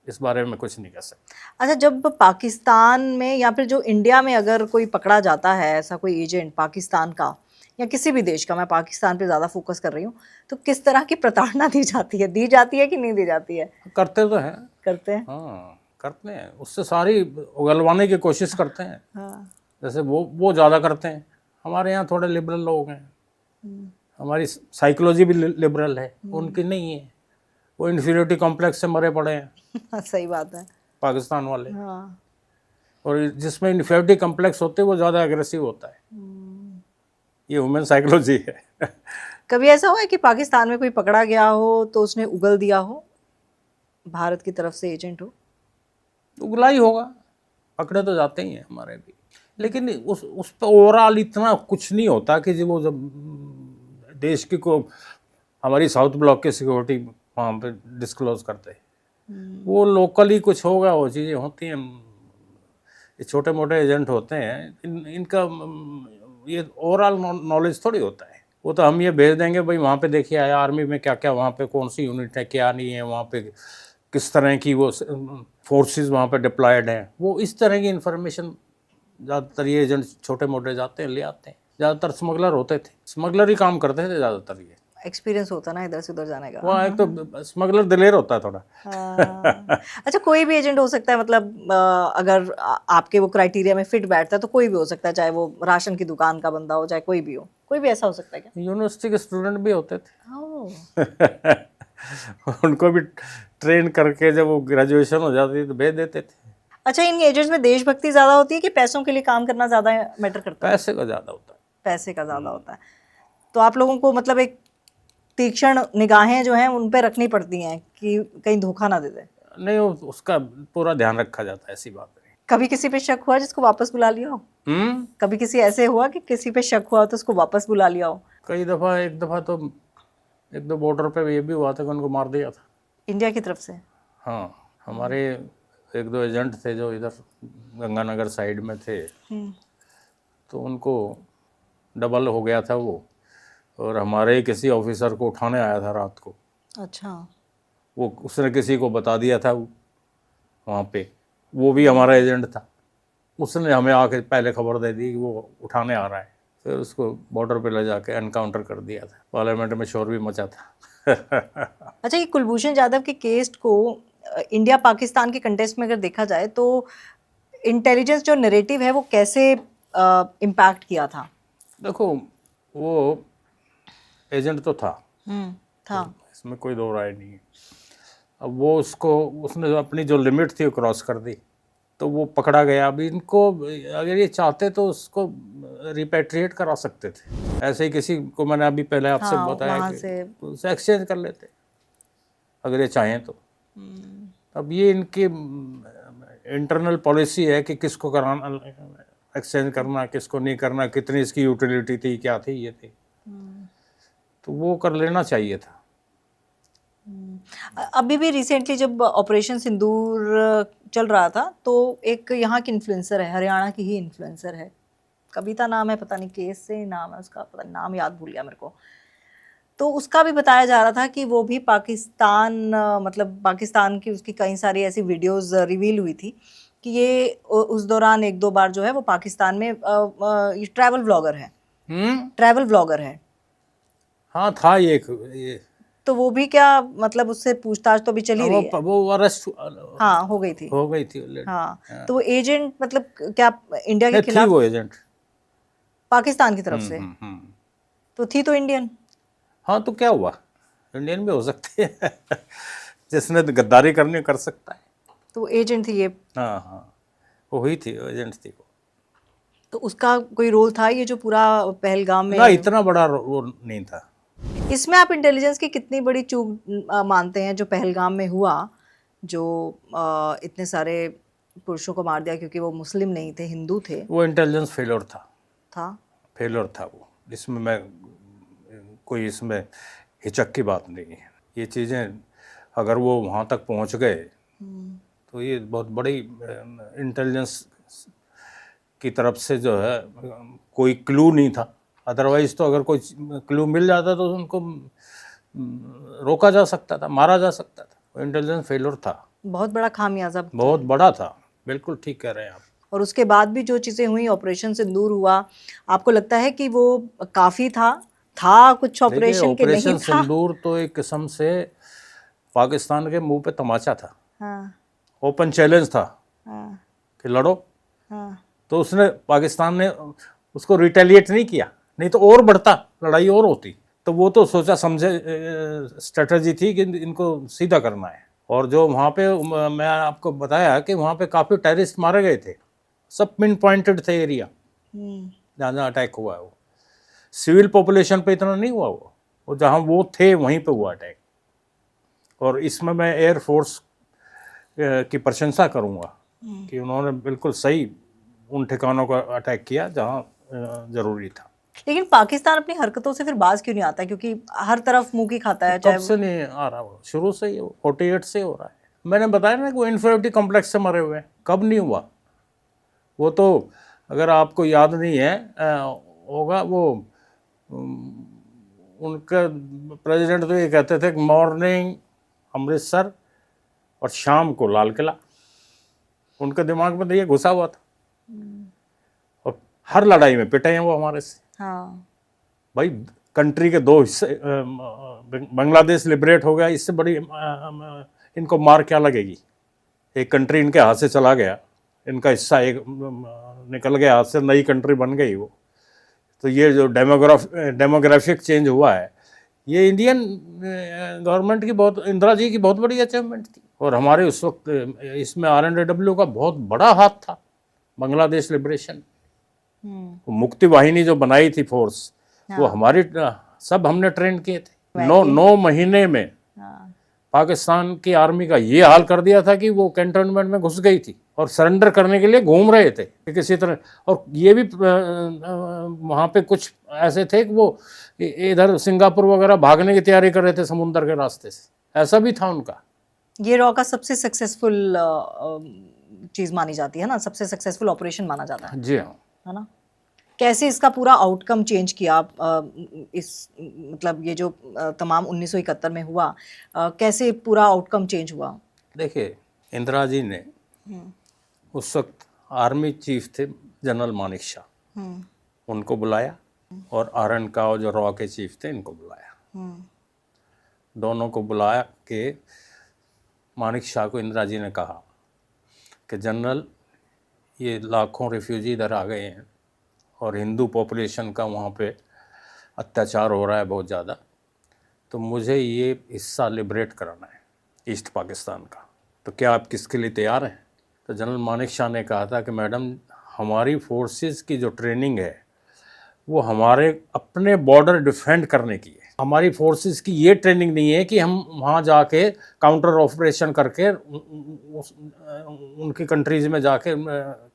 B: इस बारे में कुछ नहीं कह सकता।
A: अच्छा, जब पाकिस्तान में या फिर जो इंडिया में अगर कोई पकड़ा जाता है ऐसा कोई एजेंट पाकिस्तान का या किसी भी देश का, मैं पाकिस्तान पे ज़्यादा फोकस कर रही हूँ, तो किस तरह की प्रताड़ना दी जाती है कि नहीं दी जाती है?
B: करते तो हैं।
A: करते हैं।
B: हाँ, करते हैं। उससे सारी उगलवाने की कोशिश करते हैं।
A: हाँ।
B: जैसे वो ज़्यादा करते हैं। हमारे यहाँ थोड़े लिबरल लोग हैं, हमारी साइकोलॉजी भी लिबरल है, उनकी नहीं है। वो इन्फीरियोरिटी कॉम्प्लेक्स से मरे पड़े हैं
A: सही बात है।
B: पाकिस्तान वाले।
A: हाँ।
B: और जिसमें इन्फीरियोरिटी कॉम्प्लेक्स होते हैं वो ज़्यादा एग्रेसिव होता है। ये ह्यूमन साइकोलॉजी है।
A: कभी ऐसा हुआ है कि पाकिस्तान में कोई पकड़ा गया हो तो उसने उगल दिया हो, भारत की तरफ से एजेंट हो?
B: उगला ही होगा, पकड़े तो जाते ही हैं हमारे भी। लेकिन उस पर ओवरऑल इतना कुछ नहीं होता कि जो वो जब देश की को हमारी साउथ ब्लॉक की सिक्योरिटी वहाँ पे डिस्क्लोज करते हैं। वो लोकली कुछ होगा, वो चीज़ें होती हैं। ये छोटे मोटे एजेंट होते हैं, इनका ये ओवरऑल नॉलेज थोड़ी होता है। वो तो हम ये भेज देंगे भाई वहाँ पे देखिए आया आर्मी में क्या क्या, वहाँ पे कौन सी यूनिट है, क्या नहीं है, वहाँ पे किस तरह की वो फोर्सेस वहाँ पे डिप्लॉयड हैं। वो इस तरह की इन्फॉर्मेशन ज़्यादातर ये एजेंट छोटे मोटे जाते हैं, ले आते हैं। ज़्यादातर स्मगलर होते थे, स्मगलर ही काम करते थे ज़्यादातर। ये
A: एक्सपीरियंस होता ना इधर से उधर जाने का।
B: वहाँ एक तो स्मगलर दिलेर होता है थोड़ा।
A: हाँ। अच्छा, कोई भी एजेंट हो सकता है, मतलब अगर आपके वो क्राइटेरिया में फिट बैठता है तो कोई भी हो सकता है, चाहे वो राशन की दुकान का बंदा हो, चाहे कोई भी हो। कोई भी ऐसा हो सकता है क्या?
B: यूनिवर्सिटी के स्टूडेंट भी होते थे।
A: ओह।
B: उनको भी ट्रेन करके जब वो ग्रेजुएशन हो जाती तो भेज देते थे।
A: अच्छा, इन एजेंट्स में देशभक्ति ज़्यादा होती है कि पैसों के लिए काम करना ज़्यादा मैटर करता है?
B: पैसे का ज़्यादा होता है।
A: पैसे का ज़्यादा होता है। तो आप लोगों को मतलब एक तीक्ष्ण निगाहें जो हैं उन पे रखनी पड़ती हैं कि कहीं धोखा ना दे दे।
B: नहीं, उसका पूरा ध्यान रखा जाता है, ऐसी बात नहीं।
A: कभी किसी पे शक हुआ जिसको वापस बुला लिया हो? कभी किसी ऐसे हुआ कि किसी पे शक हुआ तो उसको वापस बुला लिया हो?
B: कई दफ़ा, एक दफ़ा तो एक दो बॉर्डर पे ये भी हुआ था कि उनको मार दिया था
A: इंडिया की तरफ से?
B: हाँ, हमारे एक दो एजेंट थे जो इधर गंगानगर साइड में थे, तो उनको डबल हो गया था वो। और हमारे ही किसी ऑफिसर को उठाने आया था रात को।
A: अच्छा।
B: वो उसने किसी को बता दिया था वहाँ पे, वो भी हमारा एजेंट था। उसने हमें आके पहले खबर दे दी कि वो उठाने आ रहा है। फिर उसको बॉर्डर पे ले जाके एनकाउंटर कर दिया था। पार्लियामेंट में शोर भी मचा था।
A: अच्छा, ये कुलभूषण जाधव के केस को इंडिया पाकिस्तान के कंटेक्स्ट में अगर देखा जाए तो इंटेलिजेंस जो नैरेटिव है वो कैसे इम्पैक्ट किया था?
B: देखो, वो एजेंट तो था,
A: था।
B: इसमें कोई दो राय नहीं है। अब वो उसने अपनी जो लिमिट थी वो क्रॉस कर दी, तो वो पकड़ा गया। अभी इनको अगर ये चाहते तो उसको रिपेट्रिएट करा सकते थे। ऐसे ही किसी को मैंने अभी पहले आपसे बताया कि उससे एक्सचेंज कर लेते अगर ये चाहें तो। अब ये इनकी इंटरनल पॉलिसी है कि किसको कराना, एक्सचेंज करना, किसको नहीं करना, कितनी इसकी यूटिलिटी थी, क्या थी, ये थी। तो वो कर लेना चाहिए था।
A: अभी भी रिसेंटली जब ऑपरेशन सिंदूर चल रहा था तो एक यहाँ की इन्फ्लुएंसर है, हरियाणा की ही इन्फ्लुएंसर है, कविता नाम है, पता नहीं केस से नाम है उसका, पता नहीं, नाम याद भूल गया मेरे को। तो उसका भी बताया जा रहा था कि वो भी पाकिस्तान, मतलब पाकिस्तान की उसकी कई सारी ऐसी वीडियोस रिवील हुई थी कि ये उस दौरान एक दो बार जो है वो पाकिस्तान में ये ट्रैवल व्लॉगर है। ट्रैवल व्लॉगर है।
B: हाँ, था ये।
A: तो वो भी क्या, मतलब उससे पूछताछ तो भी चली रही है।
B: वो अरेस्ट
A: हाँ, हो गई थी। हाँ, तो वो एजेंट मतलब क्या इंडिया के खिलाफ
B: थी वो एजेंट
A: पाकिस्तान की तरफ से? तो थी तो इंडियन।
B: हाँ, तो क्या हुआ, इंडियन भी हो सकती है। जिसने गद्दारी करनी कर सकता है।
A: तो एजेंट थी ये?
B: हाँ, वो हुई थी, एजेंट थी वो।
A: तो उसका कोई रोल था ये जो पूरा पहलगाम में?
B: ना, इतना बड़ा रोल नहीं था।
A: इसमें आप इंटेलिजेंस की कितनी बड़ी चूक मानते हैं जो पहलगाम में हुआ, जो इतने सारे पुरुषों को मार दिया क्योंकि वो मुस्लिम नहीं थे, हिंदू थे।
B: वो इंटेलिजेंस फेलियर
A: था
B: था वो। इसमें मैं कोई इसमें हिचक की बात नहीं है। ये चीज़ें अगर वो वहाँ तक पहुँच गए तो ये बहुत बड़ी इंटेलिजेंस की तरफ से जो है कोई क्लू नहीं था। अदरवाइज तो अगर कोई क्लू मिल जाता तो उनको रोका जा सकता था, मारा जा सकता था। इंटेलिजेंस फेलियर था,
A: बहुत बड़ा खामियाजा।
B: बहुत बड़ा था। बिल्कुल ठीक कह रहे हैं आप।
A: और उसके बाद भी जो चीज़ें हुई, ऑपरेशन सिंदूर हुआ, आपको लगता है कि वो काफ़ी था कुछ ऑपरेशन के नहीं
B: ऑपरेशन
A: था?
B: सिंदूर तो एक किस्म से पाकिस्तान के मुंह पे तमाचा था।
A: हाँ,
B: ओपन चैलेंज था
A: हाँ,
B: कि लड़ो।
A: हाँ,
B: तो उसने, पाकिस्तान ने उसको रिटेलिएट नहीं किया, नहीं तो और बढ़ता, लड़ाई और होती। तो वो तो सोचा समझे स्ट्रेटजी थी कि इनको सीधा करना है। और जो वहाँ पे मैं आपको बताया कि वहाँ पे काफ़ी टेररिस्ट मारे गए थे, सब पिन पॉइंटेड थे एरिया जहाँ जहाँ अटैक हुआ है। वो सिविल पॉपुलेशन पे इतना नहीं हुआ, वो जहाँ वो थे वहीं पे हुआ अटैक। और इसमें मैं एयर फोर्स की प्रशंसा करूँगा कि उन्होंने बिल्कुल सही उन ठिकानों का अटैक किया जहाँ ज़रूरी था।
A: लेकिन पाकिस्तान अपनी हरकतों से फिर बाज क्यों नहीं आता? क्योंकि हर तरफ मुंह की खाता है।
B: कब से नहीं आ रहा, वो शुरू से ही 48 से हो रहा है। मैंने बताया ना कि वो इन्फिनिटी कॉम्प्लेक्स से मरे हुए हैं। कब नहीं हुआ वो? तो अगर आपको याद नहीं है होगा, वो उनका प्रेसिडेंट तो ये कहते थे कि मॉर्निंग अमृतसर और शाम को लाल किला। उनके दिमाग में तो ये घुसा हुआ था। और हर लड़ाई में पिटे हैं वो हमारे से।
A: हाँ,
B: भाई कंट्री के 2 हिस्से, बांग्लादेश लिबरेट हो गया, इससे बड़ी इनको मार क्या लगेगी? एक कंट्री इनके हाथ से चला गया, इनका हिस्सा एक निकल गया हाथ से, नई कंट्री बन गई वो। तो ये जो डेमोग्राफिक चेंज हुआ है, ये इंडियन गवर्नमेंट की बहुत, इंदिरा जी की बहुत बड़ी अचीवमेंट थी। और हमारे उस वक्त इसमें RNW का बहुत बड़ा हाथ था। बांग्लादेश लिबरेशन, वो मुक्ति वाहिनी जो बनाई थी फोर्स, वो हमारी, सब हमने ट्रेन किए थे। 9 महीने में पाकिस्तान की आर्मी का ये हाल कर दिया था कि वो कैंटोनमेंट में घुस गई थी और सरेंडर करने के लिए घूम रहे थे किसी तरह। और ये भी वहाँ पे कुछ ऐसे थे कि वो इधर सिंगापुर वगैरह भागने की तैयारी कर रहे थे समुंदर के रास्ते से, ऐसा भी था उनका।
A: ये रॉ का सबसे सक्सेसफुल चीज़ मानी जाती है ना, सबसे सक्सेसफुल ऑपरेशन माना जाता
B: जी हाँ।
A: है ना? कैसे इसका पूरा आउटकम चेंज किया इस, मतलब ये जो तमाम 1971 में हुआ, कैसे पूरा आउटकम चेंज हुआ?
B: देखिए, इंदिरा जी ने उस वक्त आर्मी चीफ थे जनरल मानिक शाह, उनको बुलाया, और RN का जो रॉ के चीफ थे इनको बुलाया। दोनों को बुलाया कि मानिक शाह को इंदिरा जी ने कहा कि जनरल, ये लाखों रिफ्यूजी इधर आ गए हैं और हिंदू पॉपुलेशन का वहाँ पे अत्याचार हो रहा है बहुत ज़्यादा, तो मुझे ये हिस्सा लिबरेट कराना है ईस्ट पाकिस्तान का, तो क्या आप किसके लिए तैयार हैं? तो जनरल मानिक शाह ने कहा था कि मैडम, हमारी फोर्सेस की जो ट्रेनिंग है वो हमारे अपने बॉर्डर डिफेंड करने की है। हमारी फोर्सेस की ये ट्रेनिंग नहीं है कि हम वहाँ जाके काउंटर ऑपरेशन करके उनकी कंट्रीज़ में जाके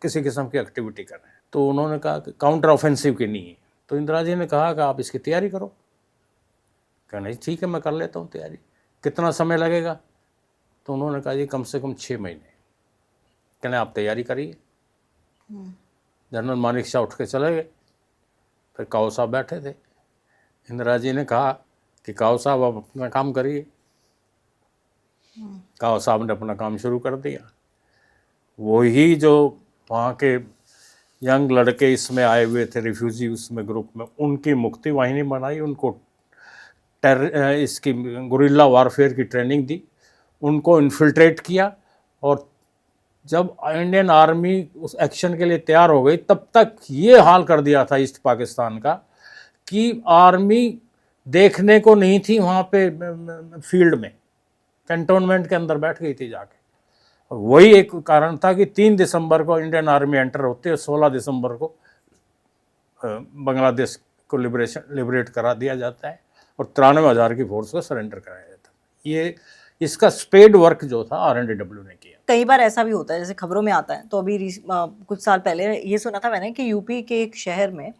B: किसी किस्म की एक्टिविटी करें। तो उन्होंने कहा कि काउंटर ऑफेंसिव की नहीं है। तो इंदिरा जी ने कहा कि आप इसकी तैयारी करो। कहा नहीं, ठीक है, मैं कर लेता हूँ तैयारी। कितना समय लगेगा? तो उन्होंने कहा जी कम से कम 6 महीने। कहने आप तैयारी करिए। जनरल मानिक शाह उठ के चले गए। फिर काओ साहब बैठे थे। इंदिरा जी ने कहा कि काओ साहब आप अपना काम करिए। काओ साहब ने अपना काम शुरू कर दिया। वही जो वहाँ के यंग लड़के इसमें आए हुए थे रिफ्यूजी, उसमें ग्रुप में, उनकी मुक्ति वाहिनी बनाई, उनको इसकी गुरिल्ला वारफेयर की ट्रेनिंग दी, उनको इन्फिल्ट्रेट किया। और जब इंडियन आर्मी उस एक्शन के लिए तैयार हो गई, तब तक ये हाल कर दिया था ईस्ट पाकिस्तान का कि आर्मी देखने को नहीं थी वहाँ पे फील्ड में, कैंटोनमेंट के अंदर बैठ गई थी जाके। और वही एक कारण था कि 3 दिसंबर को इंडियन आर्मी एंटर होती है, 16 दिसंबर को बांग्लादेश को लिबरेट करा दिया जाता है और 93,000 की फोर्स को सरेंडर कराया जाता है। ये इसका स्पेड वर्क जो था RNW ने किया।
A: कई बार ऐसा भी होता है, जैसे खबरों में आता है, तो अभी कुछ साल पहले ये सुना था मैंने कि यूपी के एक शहर में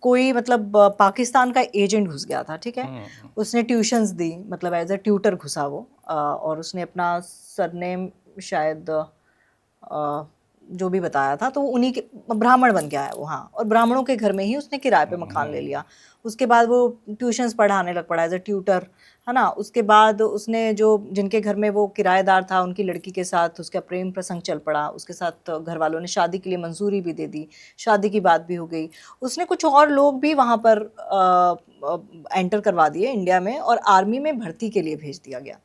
A: कोई मतलब पाकिस्तान का एजेंट घुस गया था, ठीक है। उसने ट्यूशंस दी, मतलब एज अ ट्यूटर घुसा वो, और उसने अपना सरनेम शायद जो भी बताया था, तो उन्हीं के ब्राह्मण बन गया है वो, हाँ, और ब्राह्मणों के घर में ही उसने किराए पे मकान ले लिया। उसके बाद वो ट्यूशंस पढ़ाने लग पड़ा एज अ ट्यूटर, है ना। उसके बाद उसने जो जिनके घर में वो किराएदार था, उनकी लड़की के साथ उसका प्रेम प्रसंग चल पड़ा, उसके साथ घर वालों ने शादी के लिए मंजूरी भी दे दी, शादी की बात भी हो गई। उसने कुछ और लोग भी वहाँ पर एंटर करवा दिए इंडिया में, और आर्मी में भर्ती के लिए भेज दिया गया।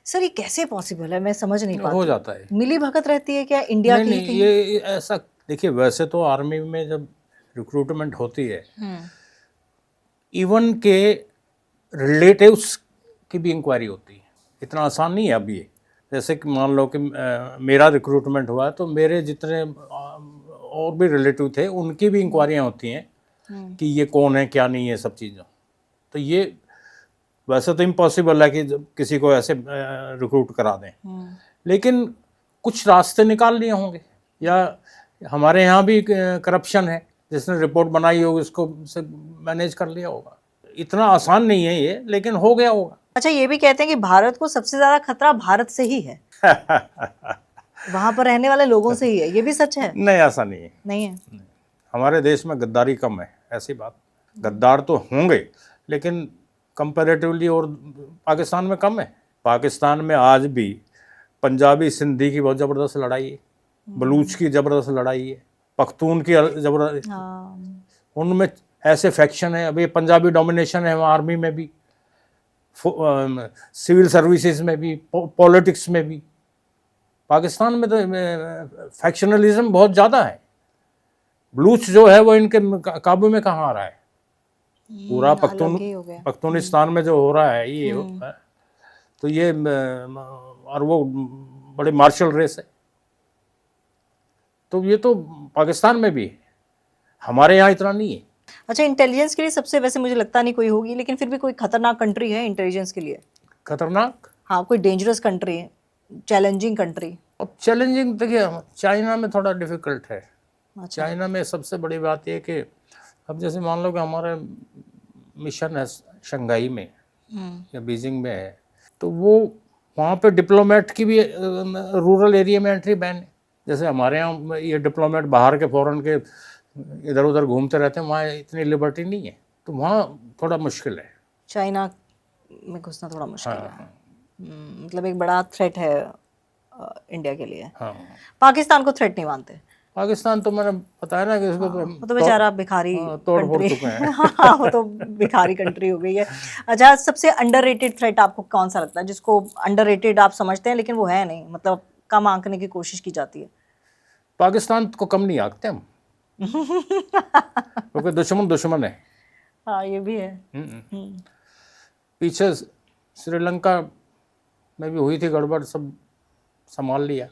A: सर ये कैसे पॉसिबल है, मैं समझ नहीं पाती।
B: हो जाता है।
A: मिली भगत रहती है क्या इंडिया
B: नहीं
A: की?
B: नहीं, ये ऐसा देखिए, वैसे तो आर्मी में जब रिक्रूटमेंट होती है, इवन के रिलेटिव्स की भी इंक्वायरी होती है। इतना आसान नहीं है अब ये। जैसे कि मान लो कि मेरा रिक्रूटमेंट हुआ, तो मेरे जितने और भी रिलेटिव थे, उनकी भी इंक्वायरियाँ होती हैं कि ये कौन है, क्या नहीं है, सब चीज़ें। तो ये वैसे तो इम्पॉसिबल है कि किसी को ऐसे रिक्रूट करा दें, लेकिन कुछ रास्ते निकाल लिए होंगे, या हमारे यहाँ भी करप्शन है, जिसने रिपोर्ट बनाई होगी उसको से मैनेज कर लिया होगा। इतना आसान नहीं है ये, लेकिन हो गया होगा।
A: अच्छा, ये भी कहते हैं कि भारत को सबसे ज्यादा खतरा भारत से ही है, वहां पर रहने वाले लोगों से ही है, ये भी सच है?
B: नहीं, ऐसा नहीं है।
A: नहीं है?
B: हमारे देश में गद्दारी कम है, ऐसी बात। गद्दार तो होंगे, लेकिन कंपैरेटिवली और पाकिस्तान में कम है। पाकिस्तान में आज भी पंजाबी सिंधी की बहुत ज़बरदस्त लड़ाई है, बलूच की ज़बरदस्त लड़ाई है, पख्तून की ज़बरदस्त, उनमें ऐसे फैक्शन है। अभी पंजाबी डोमिनेशन है वहाँ, आर्मी में भी, सिविल सर्विसेज में भी, पॉलिटिक्स में भी। पाकिस्तान में तो फैक्शनलिज्म बहुत ज़्यादा है। बलूच जो है वो इनके काबू में कहाँ आ रहा है? पूरा पख्तूनिस्तान में जो हो रहा है ये है, तो ये और वो बड़े मार्शल रेस है। तो ये तो पाकिस्तान में भी है, हमारे यहाँ इतना नहीं है।
A: अच्छा, इंटेलिजेंस के लिए सबसे, वैसे मुझे लगता नहीं कोई होगी, लेकिन फिर भी कोई खतरनाक कंट्री है इंटेलिजेंस के लिए?
B: खतरनाक?
A: हाँ, कोई डेंजरस कंट्री है, चैलेंजिंग कंट्री?
B: अब चैलेंजिंग देखिए, चाइना में थोड़ा डिफिकल्ट है। चाइना में सबसे बड़ी बात ये कि अब जैसे मान लो कि हमारे मिशन है शंघाई में या बीजिंग में है, तो वो वहाँ पे डिप्लोमेट की भी रूरल एरिया में एंट्री बैन है। जैसे हमारे यहाँ ये डिप्लोमेट बाहर के फॉरेन के इधर उधर घूमते रहते हैं, वहाँ इतनी लिबर्टी नहीं है, तो वहाँ थोड़ा मुश्किल है।
A: चाइना में घुसना थोड़ा मुश्किल है। मतलब एक बड़ा थ्रेट है इंडिया के लिए।
B: हाँ,
A: पाकिस्तान को थ्रेट नहीं मानते?
B: पाकिस्तान तो मैंने बताया ना कि इसको
A: वो तो बेचारा भिखारी
B: तोड़ फोड़
A: कंट्री
B: चुके हैं।
A: हाँ, वो तो भिखारी कंट्री हो गई है। अच्छा, सबसे अंडररेटेड थ्रेट आपको कौन सा लगता है, जिसको अंडररेटेड आप समझते हैं लेकिन वो है नहीं, मतलब कम आंकने की कोशिश की जाती है?
B: पाकिस्तान को कम नहीं आंकते हम, क्योंकि दुश्मन दुश्मन है।
A: हाँ, ये भी है।
B: पीछे श्रीलंका में भी हुई थी गड़बड़, सब संभाल लिया,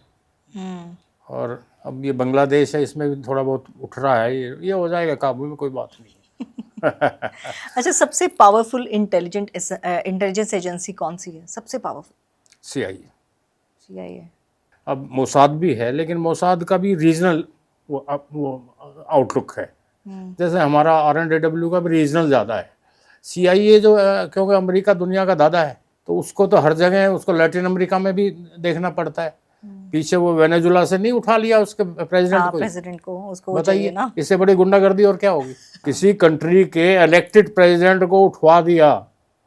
B: और अब ये बांग्लादेश है, इसमें भी थोड़ा बहुत उठ रहा है, ये हो जाएगा काबू में, कोई बात नहीं।
A: अच्छा, सबसे पावरफुल इंटेलिजेंस एजेंसी कौन सी है, सबसे पावरफुल?
B: CIA।
A: CIA।
B: अब मोसाद भी है, लेकिन मोसाद का भी रीजनल वो आउटलुक है। जैसे हमारा RNDW का भी रीजनल ज़्यादा है। CIA जो क्योंकि अमेरिका दुनिया का दादा है, तो उसको तो हर जगह है, उसको लैटिन अमेरिका में भी देखना पड़ता है। पीछे वो वेनेजुला से नहीं उठा लिया उसके प्रेसिडेंट को, उसको
A: बताइए ना,
B: इससे बड़ी गुंडागर्दी और क्या होगी? किसी कंट्री के इलेक्टेड प्रेसिडेंट को उठवा दिया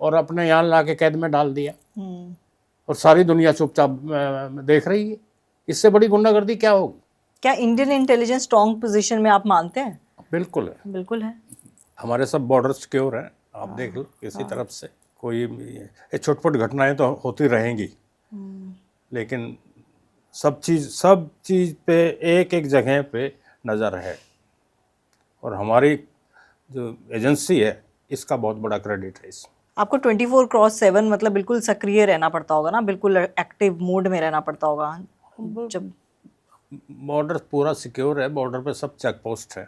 B: और अपने यहाँ ला के कैद में डाल दिया, और सारी दुनिया चुपचाप देख रही है। इससे बड़ी गुंडागर्दी क्या होगी?
A: क्या इंडियन इंटेलिजेंस स्ट्रॉन्ग पोजीशन में आप मानते हैं?
B: बिल्कुल है,
A: बिल्कुल है।
B: हमारे सब बॉर्डर सिक्योर हैं, आप देख लो किसी तरफ से कोई छोट-मोट घटनाएं तो होती रहेंगी, लेकिन सब चीज़ पे एक एक जगह पे नज़र है, और हमारी जो एजेंसी है इसका बहुत बड़ा क्रेडिट है इसमें।
A: आपको 24/7 मतलब बिल्कुल सक्रिय रहना पड़ता होगा ना, बिल्कुल एक्टिव मोड में रहना पड़ता होगा जब?
B: बॉर्डर पूरा सिक्योर है, बॉर्डर पे सब चेक पोस्ट है,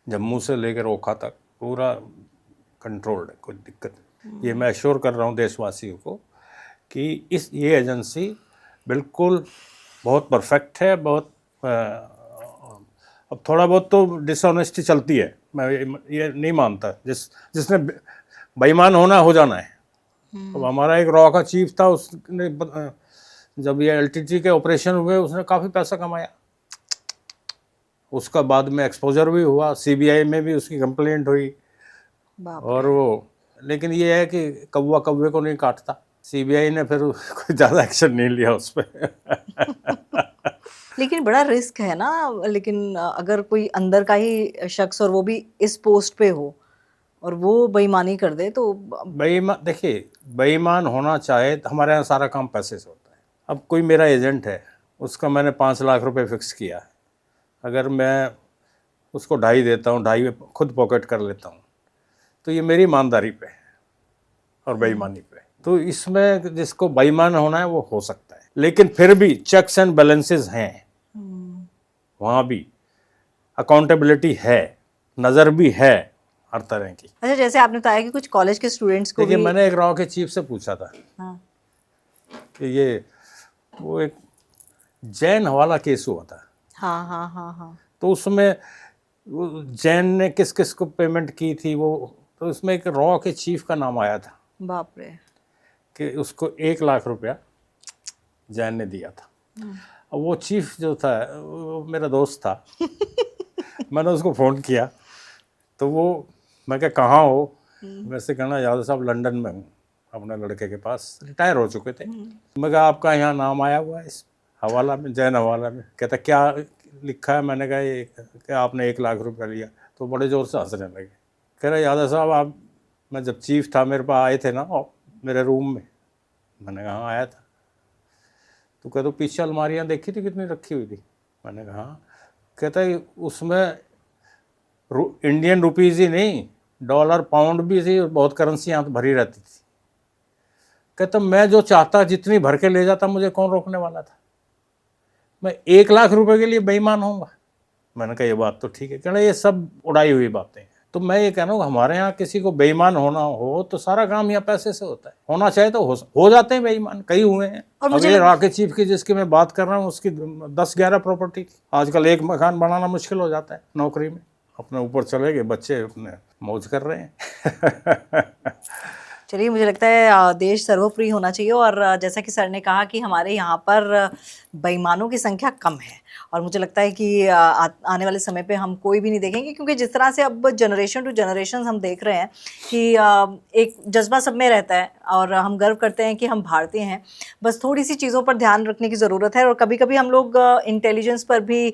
B: जम्मू से लेकर ओखा तक पूरा कंट्रोल्ड है, कोई दिक्कत नहीं। ये मैं एश्योर कर रहा हूँ देशवासियों को कि ये एजेंसी बिल्कुल बहुत परफेक्ट है, बहुत अब थोड़ा बहुत तो डिसऑनेस्टी चलती है, मैं ये नहीं मानता। जिसने बेईमान होना हो जाना है। अब हमारा एक रॉ का चीफ था, उसने जब ये एलटीटी के ऑपरेशन हुए उसने काफ़ी पैसा कमाया, उसका बाद में एक्सपोजर भी हुआ, सीबीआई में भी उसकी कंप्लेंट हुई। और वो लेकिन ये है कि कौवा कौवे को नहीं काटता, सीबीआई ने फिर कोई ज़्यादा एक्शन नहीं लिया उस पर।
A: लेकिन बड़ा रिस्क है ना, लेकिन अगर कोई अंदर का ही शख्स और वो भी इस पोस्ट पे हो और वो बेईमानी कर दे तो
B: बेईमान, देखिए बेईमान होना चाहे तो हमारे यहाँ सारा काम पैसे से होता है। अब कोई मेरा एजेंट है, उसका मैंने 5 लाख रुपए फिक्स किया है, अगर मैं उसको 2.5 देता हूँ, 2.5 खुद पॉकेट कर लेता हूँ, तो ये मेरी ईमानदारी पे है और बेईमानी पे। तो इसमें जिसको बेईमान होना है वो हो सकता है, लेकिन फिर भी चेक्स एंड बैलेंसेस हैं, वहाँ भी अकाउंटेबिलिटी है, नज़र भी है हर तरह की।
A: अच्छा, जैसे आपने बताया कि कुछ कॉलेज के स्टूडेंट्स को
B: देखिए
A: भी
B: मैंने एक रॉ के चीफ से पूछा था
A: हाँ,
B: कि ये वो एक जैन हवाला केस हुआ था,
A: हाँ हाँ हाँ हाँ,
B: तो उसमें वो जैन ने किस किस को पेमेंट की थी वो, तो उसमें एक रॉ के चीफ का नाम आया था
A: बाप रे।
B: कि उसको 1 लाख रुपया जैन ने दिया था। अब वो चीफ जो था वो मेरा दोस्त था। मैंने उसको फ़ोन किया तो वो, मैं क्या कहाँ हो, वैसे कहना यादव साहब लंदन में हूँ अपने लड़के के पास, रिटायर हो चुके थे। मैं कहा आपका यहाँ नाम आया हुआ है इस हवाला में, जैन हवाला में। कहता क्या लिखा है? मैंने कहा ये क्या आपने 1 लाख रुपया लिया, तो बड़े ज़ोर से हंसने लगे। कह रहे यादव साहब आप, मैं जब चीफ था मेरे पास आए थे ना मेरे रूम में। मैंने कहा हाँ आया था। तो कहते पीछे अलमारियाँ देखी थी कितनी रखी हुई थी? मैंने कहा हाँ। कहता है उसमें इंडियन रुपीज़ ही नहीं, डॉलर पाउंड भी थी और बहुत करेंसी यहाँ भरी रहती थी। कहता मैं जो चाहता जितनी भर के ले जाता, मुझे कौन रोकने वाला था? मैं 1 लाख रुपए के लिए बेईमान होऊंगा? मैंने कहा ये बात तो ठीक है। कहना ये सब उड़ाई हुई बातें हैं। तो मैं ये कह रहा हूँ हमारे यहाँ किसी को बेईमान होना हो तो सारा काम यहाँ पैसे से होता है, होना चाहे तो हो जाते हैं बेईमान, कई हुए हैं।
A: और
B: अब ये राके चीफ की जिसकी मैं बात कर रहा हूँ उसकी 10-11 प्रॉपर्टी थी। आजकल एक मकान बनाना मुश्किल हो जाता है नौकरी में। अपने ऊपर चले गए, बच्चे अपने मौज कर रहे हैं।
A: चलिए, मुझे लगता है देश सर्वोपरि होना चाहिए और जैसा कि सर ने कहा कि हमारे यहाँ पर बेईमानों की संख्या कम है और मुझे लगता है कि आने वाले समय पे हम कोई भी नहीं देखेंगे, क्योंकि जिस तरह से अब जनरेशन टू जनरेशन हम देख रहे हैं कि एक जज्बा सब में रहता है और हम गर्व करते हैं कि हम भारतीय हैं। बस थोड़ी सी चीज़ों पर ध्यान रखने की ज़रूरत है और कभी कभी हम लोग इंटेलिजेंस पर भी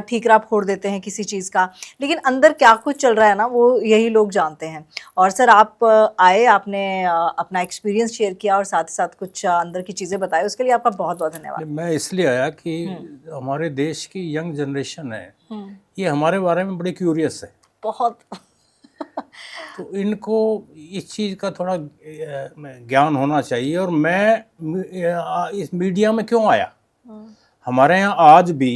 A: ठीकरा फोड़ देते हैं किसी चीज़ का, लेकिन अंदर क्या कुछ चल रहा है ना वो यही लोग जानते हैं। और सर आप आए, आपने अपना एक्सपीरियंस शेयर किया और साथ ही साथ कुछ अंदर की चीज़ें बताई, उसके लिए आपका बहुत बहुत धन्यवाद।
B: मैं इसलिए आया कि हमारे देश की यंग जनरेशन है, ये हमारे बारे में बड़ी क्यूरियस है
A: बहुत।
B: तो इनको इस चीज़ का थोड़ा ज्ञान होना चाहिए। और मैं इस मीडिया में क्यों आया? हमारे यहाँ आज भी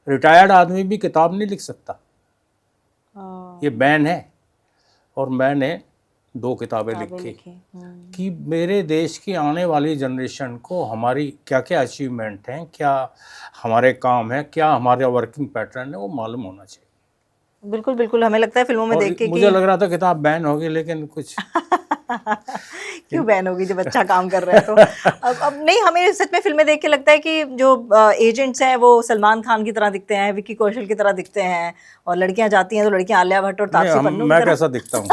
B: रिटायर्ड आदमी भी किताब नहीं लिख सकता, ये बैन है। और मैंने 2 किताबें लिखी कि मेरे देश की आने वाली जनरेशन को हमारी क्या क्या अचीवमेंट हैं, क्या हमारे काम है, क्या हमारा वर्किंग पैटर्न है, वो मालूम होना चाहिए।
A: बिल्कुल बिल्कुल, हमें लगता है फिल्मों में देख के
B: मुझे लग रहा था किताब बैन होगी, लेकिन कुछ
A: क्यों बैन होगी जब अच्छा काम कर रहे हैं तो। अब नहीं, हमें सच में फिल्में देख के लगता है कि जो एजेंट्स हैं वो सलमान खान की तरह दिखते हैं, विक्की कौशल की तरह दिखते हैं, और लड़कियां जाती हैं तो लड़कियां आलिया भट्ट और तापसी पन्नू की
B: मैं
A: तरह।
B: कैसा दिखता हूँ?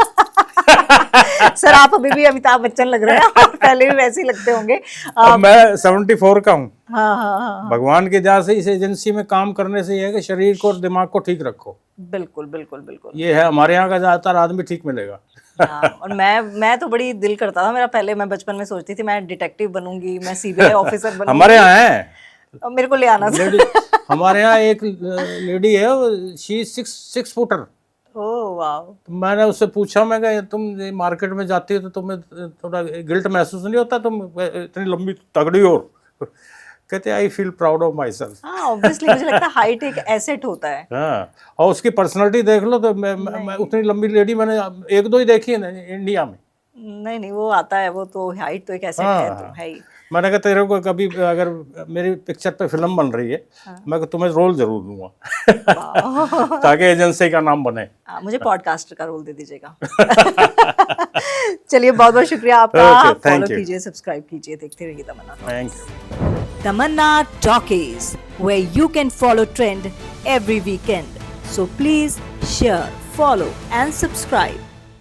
A: सर आप अभी भी अमिताभ बच्चन लग रहे हैं और पहले भी वैसे ही लगते होंगे।
B: अब मैं 74 का हूँ।
A: हाँ हाँ हाँ,
B: भगवान की दया से इस एजेंसी में काम करने से ये है कि शरीर को और दिमाग को ठीक रखो।
A: बिल्कुल बिल्कुल बिल्कुल।
B: ये है, हमारे यहाँ का ज़्यादातर आदमी ठीक मिलेगा।
A: हाँ, और मैं तो बड़ी दिल करता था मेरा, पहले मैं बचपन में सोचती थी मैं डिटेक्टिव बनूंगी, मैं सीबीआई ऑफिसर बनूंगी।
B: हमारे यहाँ है,
A: अब मेरे को ले आना था।
B: लेडी, हमारे यहाँ एक लेडी है, शी 6 फुटर।
A: ओह वाह।
B: तो मैंने उससे पूछा, मैं कहा तुम मार्केट में जाती हो तो तुम्हें थोड़ा गिल्ट महसूस नहीं होता, तुम इतनी लंबी तगड़ी हो? कहते I feel proud of my self.
A: हाँ ऑब्वियसली, मुझे लगता है हाइट एक एसेट होता है।
B: हाँ, और उसकी पर्सनालिटी देख लो तो मैं उतनी लंबी लेडी मैंने 1-2 ही देखी है ना इंडिया में।
A: नहीं नहीं, वो आता है, वो तो हाइट तो एक एसेट है, तो है ही।
B: मैंने कहा तेरे को कभी अगर मेरी पिक्चर पे फिल्म बन रही है, मैं तुम्हें रोल जरूर दूंगा ताकि एजेंसी का नाम बने।
A: मुझे पॉडकास्टर का रोल दे दीजिएगा। चलिए बहुत बहुत शुक्रिया आपका।
B: Okay, thank
A: follow
B: you.
A: कीजिए, सब्सक्राइब कीजिए, देखते रहिए Tamanna
B: thank you.
A: Tamanna Talkies, where you can follow trend every weekend. So please share, follow and subscribe.